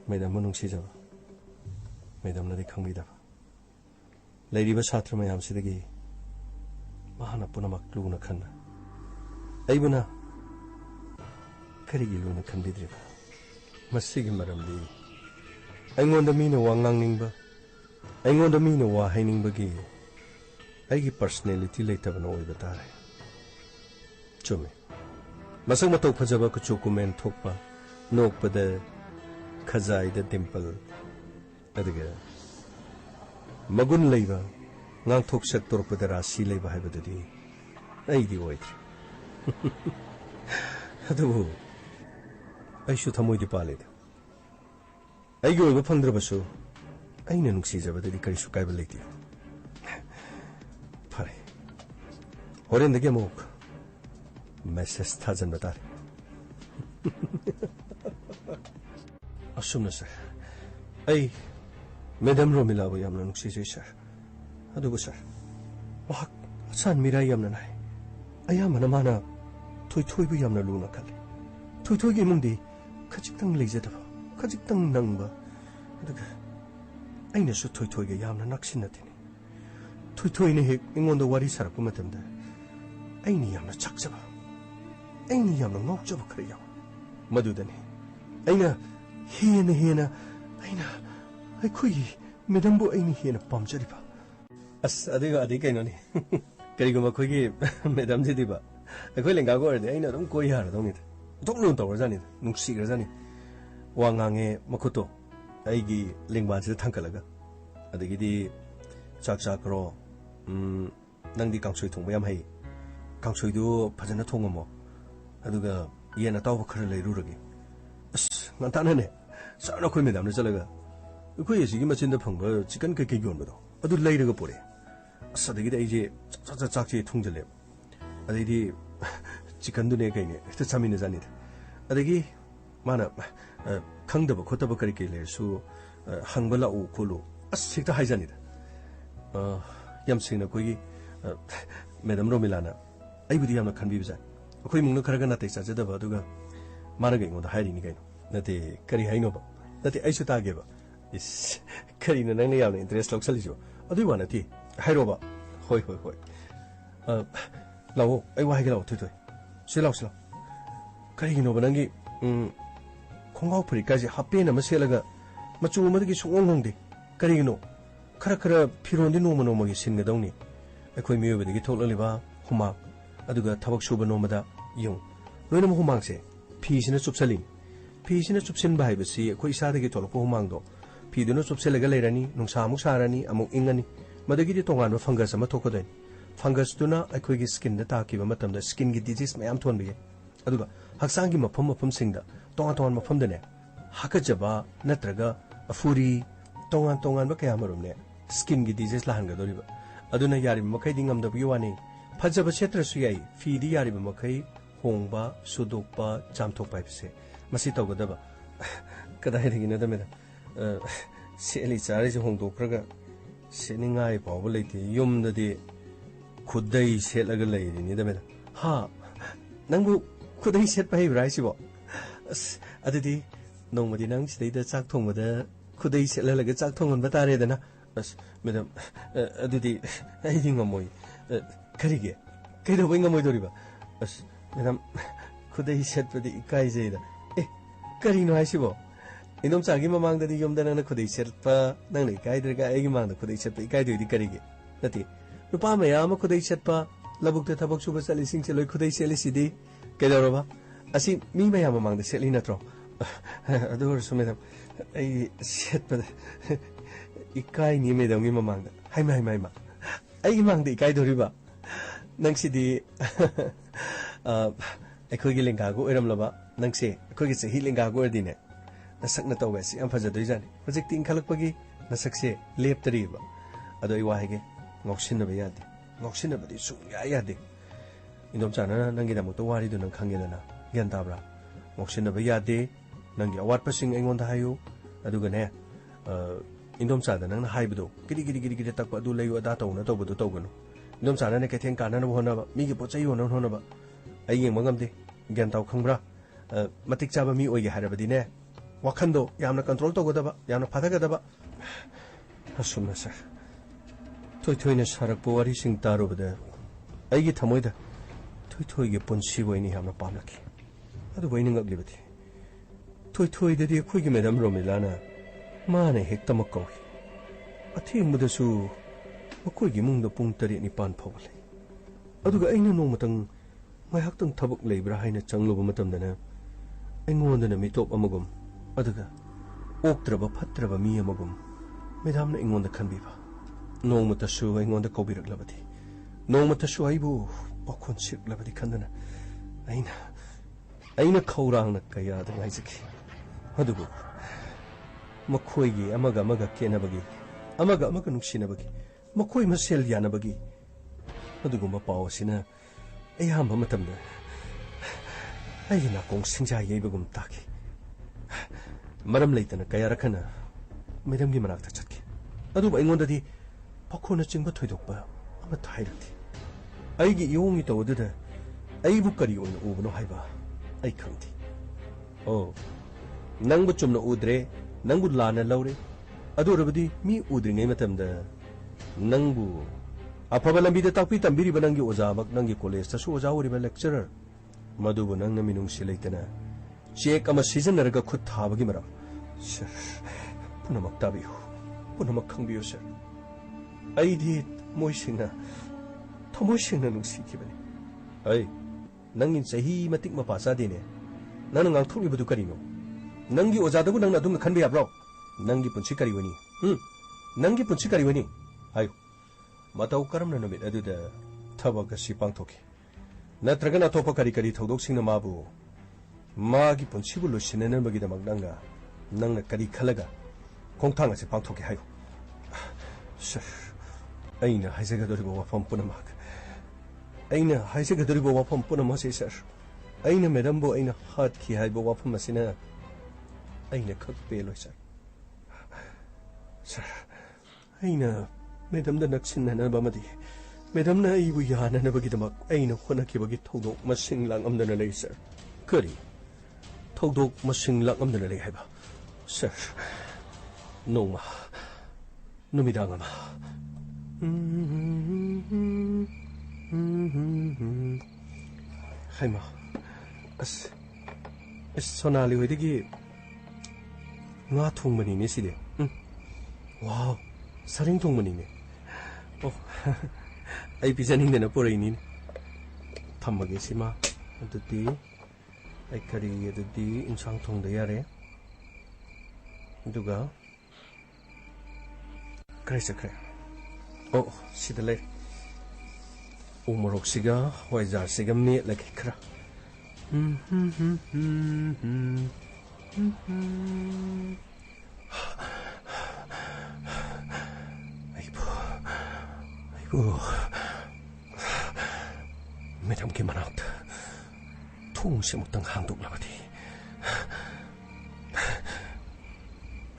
[SPEAKER 3] Madam manung sijaba. Madam na de khangbidaba. Lairiba chhatra mayam sidagi mahana punamak lugna khanna. Aibuna karigi lugna khanbidriba. Masigi maramdi aingonda mina wa ngangningba aingonda mina wa hainingbagi aigi personality leitabana oiba tare chume masang matok phajaba ku chokumen thokpa nokpada khazai da dimple adiga magun leiba ngang thok sak torpada rasi leiba haibadadi aigi oitri adu aishu thamoidi paleda aigi oiba phangdrabasu aina nuksijabadadi karisu kaiba leiti phare horendagi amuk message thajanba tare asumna sir ai madam romila ba yamna nuksijai sir adugo sir wahak san mirai yamna nai ayamana mana thoi bu yamna luna khale thoi gi mungdi khajitang leijadaba khajitang nangba aduga aina su thoi ga yamna naksinatini thoi ne hek ingonda wari sarakpa matamda aini yamna chakjaba aini yamna ngokjaba khariya madudani aina hena aina akhoi madam bu aini hena pamjariba as adiga kainoni kariguma khoigi madam jidiba akhoi lenga go arde aina dum koi har dongni doklu tawrajani nungsigrajani wangange makuto aigi lingbansi thangkalaga adagidi chakro nangdi kangsoi thongba yam hai kangsoi du phajana thongamo aduga yena tawba khara leiruragi as ngantana ne sarna khoi medam ne chalaga khoi yesi gi machin da phangba chicken ke yonbado adu leiraga pore as adagidi aije chakchi thongjale adagidi chicken du ne kaine sta chamine jani adagi mana khangdaba khotaba kari ke lesu hangbala u khulu as sikta haijani yamsina koi madam romilana aibudi yamna khanbi bisa khoi mungna kharaga na tai sajadaba aduga maraga ingoda hairi ni kaino nate kari haino ba nate aisu tage ba is kari na nang yamna interest loksali jo adu wana ti hairo ba hoi lawo ai wa haigala thoi silaw kari no banangi khongau phuri kaji hapena maselaga machu madagi sungongongde karigino khara phirondi no magi singadawni akhoi miyobadagi thoklaliba huma aduga thabak suba nomada yung loina mo humang se phi sina chupsalin phi sina chupsin bai ba si khoi sa de gi tolok po humang do phi duna chupselaga leirani nungsa amuk sarani amuk ingani madagi di tongan ba fungus ama thokoden fungus tuna akhoi gi skin da ta ki ba matam da skin gi disease mayam thon bi aduga haksang gi mafam sing da tongan mafam da ne hakajaba natraga afuri tongan ba kaya marum ne skin gi disease la hanga doriba aduna yari makai dingam da biwani phajaba setra su yai fi di yari makai hongba sudokpa jamthokpa bise masi tawgadaba kadai rigi na da meda seli chari je hongdokraga seningai pawba leite yumda di khudai selaga leiri ni da meda ha nangbu khudai set pai brai sibo adidi nongmadi nang sidai da chak thongmada khudai selalaga chak thongon ba tare dana madam adidi ai dingamoi karige kaido ngamoi doriba madam khudai set padi ikai jeida karino haisibo inom chagi mamang dadi yom dana khudai set pa nang nei kai derga ai gi mang da khudai set pa ikai doi di karige nati nupa mayam khudai set pa labuk te thabak suba chali sing cheloi khudai seli sidi kedoroba asi mi mayam mamang da seli natro adur so madam ai set pa ikai ni medam gi mamang da hai mai ma ai gi mang da ikai doriba nang sidi akhoi gi lenga go eram laba nang se akhoi gi chahi lenga go erdine nasak na tawga si am faja doi jani project ting khalak pagi nasak se lep tari ba ado I wa hege ngoksin na ba yade ngoksin na ba di sung ya yade indom chana nang gi da mo to wari du nang khangge na gyan ta bra ngoksin na ba yade nang gi awat pasing engon da hayu adu ga ne indom cha da nang na haibdo giri tak pa du leyu ada taw na taw bu taw gano indom chana ne ke theng kana na hona ba mi gi pochai hona hona ba ai yeng mangam de gyan taw khangbra matik chaba mi oige harabadi ne wakhando yamna control to godaba yamna phada gadaba asumna sa toy ne sarak po wari sing taro bada ai gi thamoida toy ge ponsi boini hamna pamlaki adu boini ngak libati toy de de khoi gi medam romilana mane hekta makko athi mudasu makoi gi mungda pung tari ni pan phawle aduga aina no matang mai haktang thabuk leibra haina changloba matamdana engondana mitop amagum aduga oktraba phatraba mi amagum medamna engonda khanbiba nongmatasu engonda kobiraklabadi nongmatasu aibu pakhon siklabadi khandana aina khawrangna kaya da ngaijaki adugu makhoigi amaga kenabagi amaga nungsinabagi makhoi masel yanabagi adugumba pawsina ayamba matamda ayina kong singja yebagum taki maram leitana kaya rakhana medam gi manak ta chatki adu ba ingondadi pakhona chingba thoidokba ama thairati aigi yongi tawduda aibu kari oina ubno haiba ai khangti oh nangbu chumna udre nangbu lana lawre adu rabadi mi udri ngai matamda nangbu afaba lambi da takpi tambiri banangi ozamak nangi college ta su oza ori ba lecturer madubu nangna minung silaitana check ama season naraga khut thabagi mara sir punamak tabiyu punamak khangbiyo sir aidi moisingna thomoisingna nungsi kibani ai nangin sahi matik ma pasa dine nang ngang thuli badu karino nangi oza dabu nangna dung khanbe abro nangi punchi kari wani nangi punchi kari wani ayo matau karamna namit aduda thabak si pangthoki natragana topa kari thodok singna mabu magi punchibu lusinena bagi damak nangna kari khalaga khongthang ase pangthoki hayo sir aina haisaga doribo wafam punamak aina haisaga doribo wafam punamak se sir aina madam bo aina hat ki haibo wafam asina aina khak pelo sir aina madam da naksinna na bamadi madam na ibu yana na bagi damak aina khona ki bagi thodok masing lang amdana lei sir kari thodok masing lang amdana lei haiba sir noma numidang ama haima as sonali hoidigi nga thongmani ne sile wow saring thongmani ne oh ai pijaning dena porai ni थम्मगे सिमा अदुदी आई करी अदुदी इंसांग थोंग the यारे दुगा करे सकरे ओ सिदले उमरोक सिगा वाइजार सिगा मे लगे खरा 아이고 매점 게 많았다 통시 못당 한독 라바디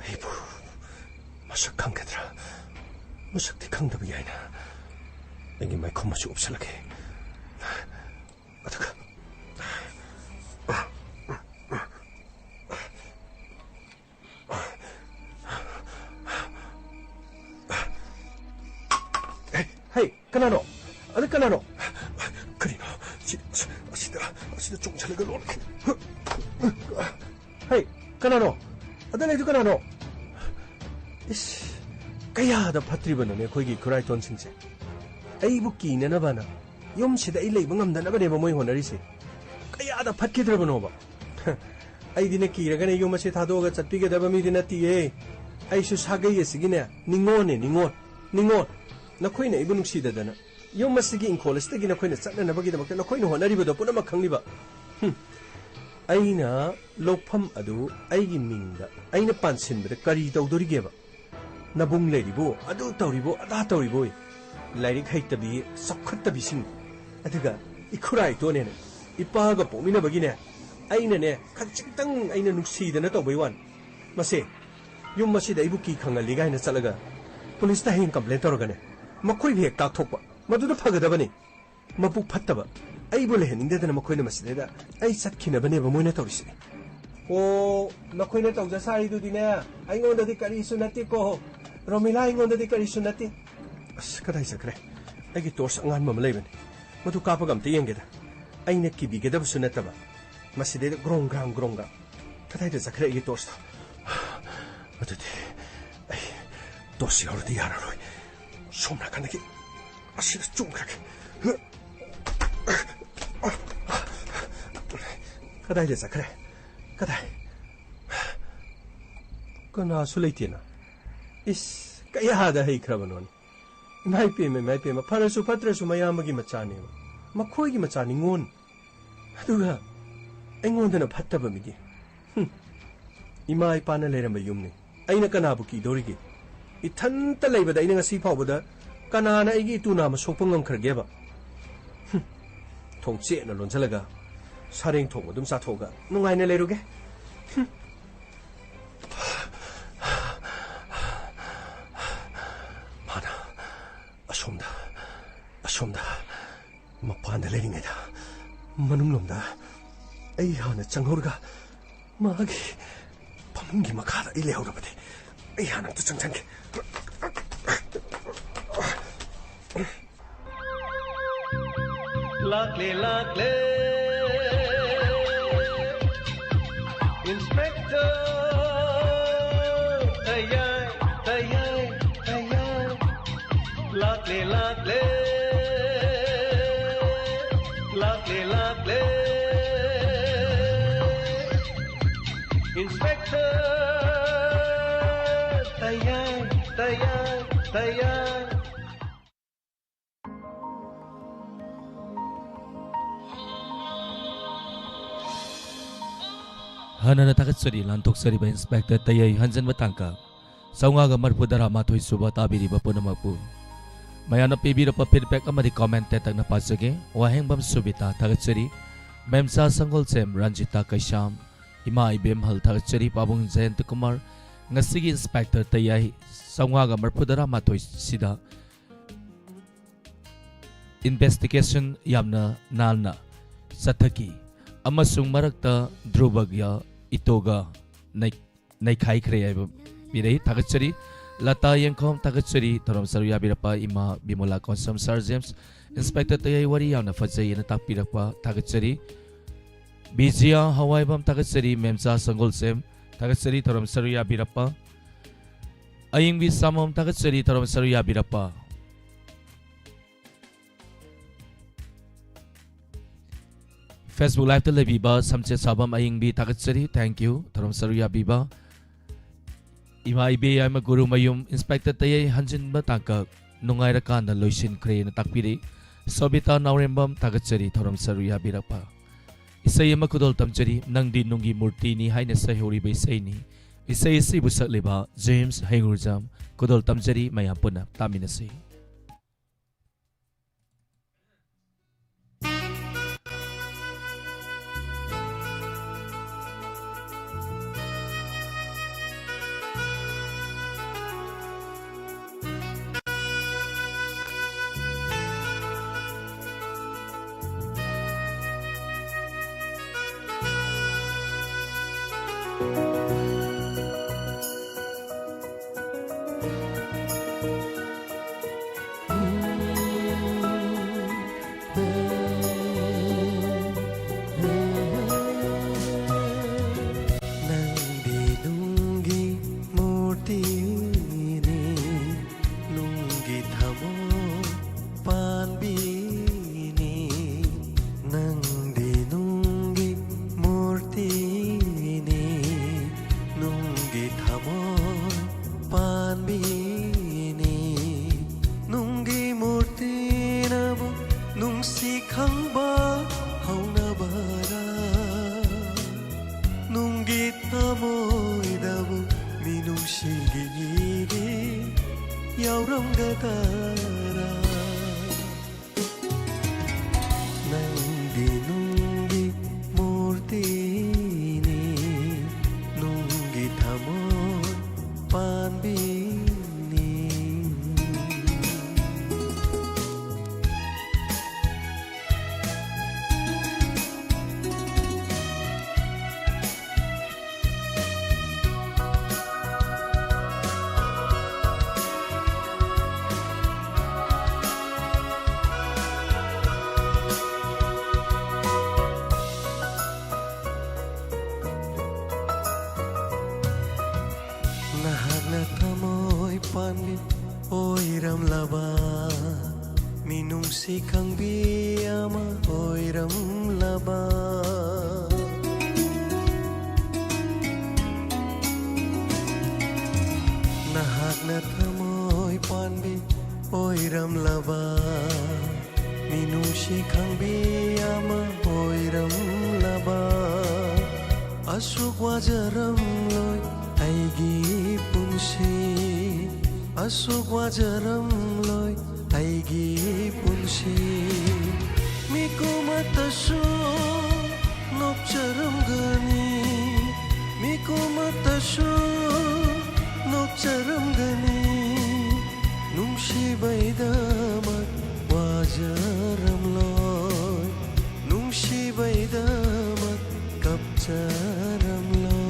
[SPEAKER 3] 아이고 마sak 강게더라 마sak 디 강답이 아니나 내게 마이 컴마시 없을라게 어떡하 헤이 까나노 어디 까나노 그리노 아시다 종찰을 놓을 헤이 까나노 어디 내도 까나노 이씨 까야다 파트리버네 거기 그라이톤 칭제 에이부 끼내나 봐나 염시다 일레 입은 감다나 봐내 뭐이 호나리시 까야다 파트기 들어보노 봐 아이디네 끼라가네 요마시 다도가 잣비게 되바 미디나 띠에 아이슈 사게예 시기네 닝고네 닝고 नखोइने इबु नुक्सीददना यम मसिगी इंकोलस्टगी नखोइने चटनबगी दमक नखोइने होनरिबदो पुनम खंगलिबा आइना लोफम अदु आइगी मिंगदा आइना पानसिनबदे करी तौदोरिगेबा नबुंग लेरिबो अदु तौरिबो अदा तौरिबो लाइरिक हैतबी सखत्तबी सिंग अदुगा इखुराइ तोनेने इपागा पोमिनबगिने आइनाने खचितंग आइना नुक्सीदना तौबैवान मसे यम मसिदा इबु की खंगलिगाइना चलगा पुलिसता हें कंप्लेंट तौरगने मखोई भी काथोप मधुद फगदबनी मपु फत्तब अइबो लेहनिंगदेदना मखोइना मसिदेदा अइ सत्खिनबने बमोइना तौरिसि ओ मखोइना तौजा सारिदुदिने आइंगोंददि करिसु नतिको रोमिला आइंगोंददि करिसु नति अस कदाइ सकरे अइगी टोर्स अंगान मम लेबने मधु कापगम ते येंगेदा अइना किबिगेदबसु नतबा मसिदेदा ग्रोंगा कदाइदा सकरे अइगी टोर्स मधुदि अइ टोर्स यारदि यारारोइ सोमना 간다기 아시다 좀 그렇게 가다이 됐어 그래 가다이 그나 술레이티나 이스 까야하다 헤이 크라바노니 마이페메 파르수 파트레수 마야마기 마차니 마코이기 마차니 온 아두가 앵온데나 팠다범이디 이마이 빠나 레람바 юм니 아이나 까나부기 도리기 이탄따 레이버다 이네가 시파보다 까나나 이기 뚜나마 속펑감 크르게바 통치에나 론살라가 사랭 통고 좀 사토가 누가이네 레루게 마나 아솜다 막판데 레링에다 마능놈다 에이 하나 장호르가 마기 밤기 막하다 일레오르바데 에이 하나 또 장장게
[SPEAKER 4] Lakle Inspector Tayai Lakle Inspector Tayai
[SPEAKER 5] Hanana Takatsuri Lantoksari by Inspector Tayai Hansen Batanka Saungaga Marpudara Matui Suba Tabiri Bapunamapu Mayana Pibira Feedback Amadi commented na pasage Waheng Bam Subita Takatsuri Memsa Sangol Sem Ranjita Kaisham Ima Ibem Hal Takatsuri Pabung Jayant Kumar Ngasigi Inspector Tayai Saungaga Marpudara Matui Sida Investigation Yamna Nalna Sataki Amasung Marakta Drubagya Itoga Naikai Krea Bire Takatsuri Lata Yankom Takatsuri Torom Saruya Birapa Ima Bimola Konsum Sargems Inspector Tayai Wari Yana Fazay and Tapirapa Takatsuri Bizia Hawaii Bam Takatsuri Memsa Sangolsem Takatsuri Torom Saruya Birapa Aying Visamom Takatsuri Torom Saruya Birapa Facebook Live ta lebiba samche sabam aying bi takachari thank you tharom saruya biba ima ibe ya ma guru mayum inspector tayai hanjin ba taka nungai ra kan na loisin khre na takpiri sobita naurembam takachari tharom saruya birapa isai ma kudol tamchari nangdi nungi murti ni haina sai hori bai sai ni isai si busak leba James Hengurjam kudol tamchari maya puna taminasi
[SPEAKER 6] Kang biyama oiram laba nahak na thamoy panbi oiram laba minusi kang biyama oiram laba asuk wajaram loy aigi punsi asuk wajaram loy aigi punsi miku matasu nokcharam gani miku matasu nokcharam gani nungsi baidamat wajaram loy nungsi baidamat kapcharam loy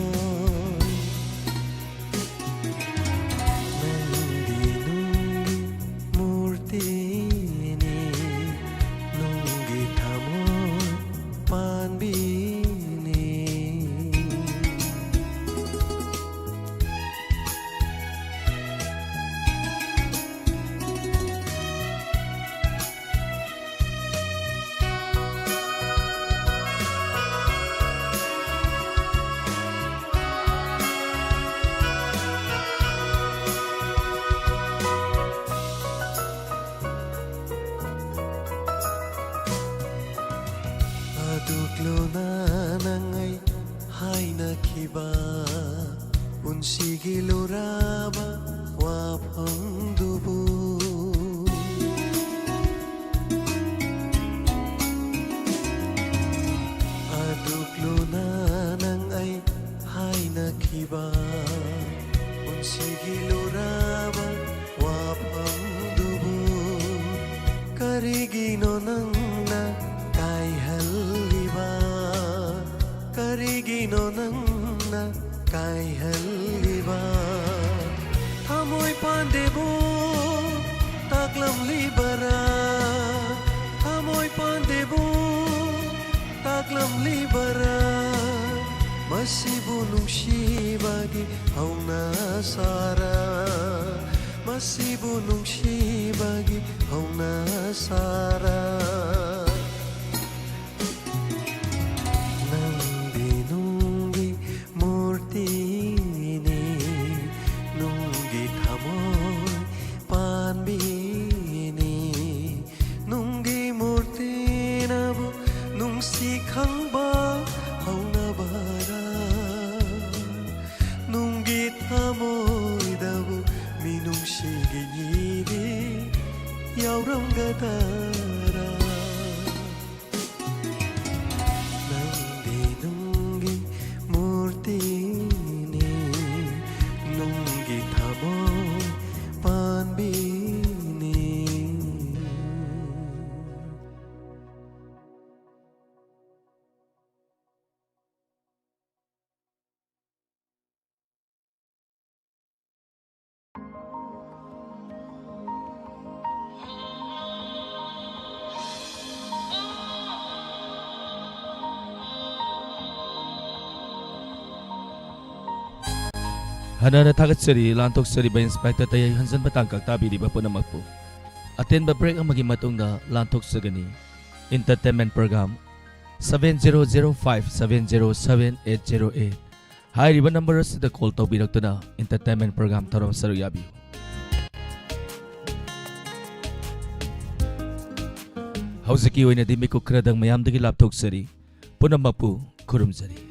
[SPEAKER 6] ꯌꯥꯎꯔꯝꯒꯗꯔꯥ ꯅꯪꯗꯤ ꯅꯨꯡꯒꯤ ꯃꯨꯔꯇꯤꯅꯤ ꯅꯨꯡꯒꯤ ꯊꯃꯣꯏ ꯄꯥꯟꯕꯤꯅꯤ
[SPEAKER 5] Hanana thagatsari lantoksari ba inspector tayai hansan batang kaktabiri ba punamakpu. Aten ba break amagi matungda lantoksagani entertainment program 7005707808 Hai riba number asida call tawbiraktuna entertainment program tarom saru yabi. Hauziki oina di mikukradang mayamdagi laptoksari punamakpu kurumsari.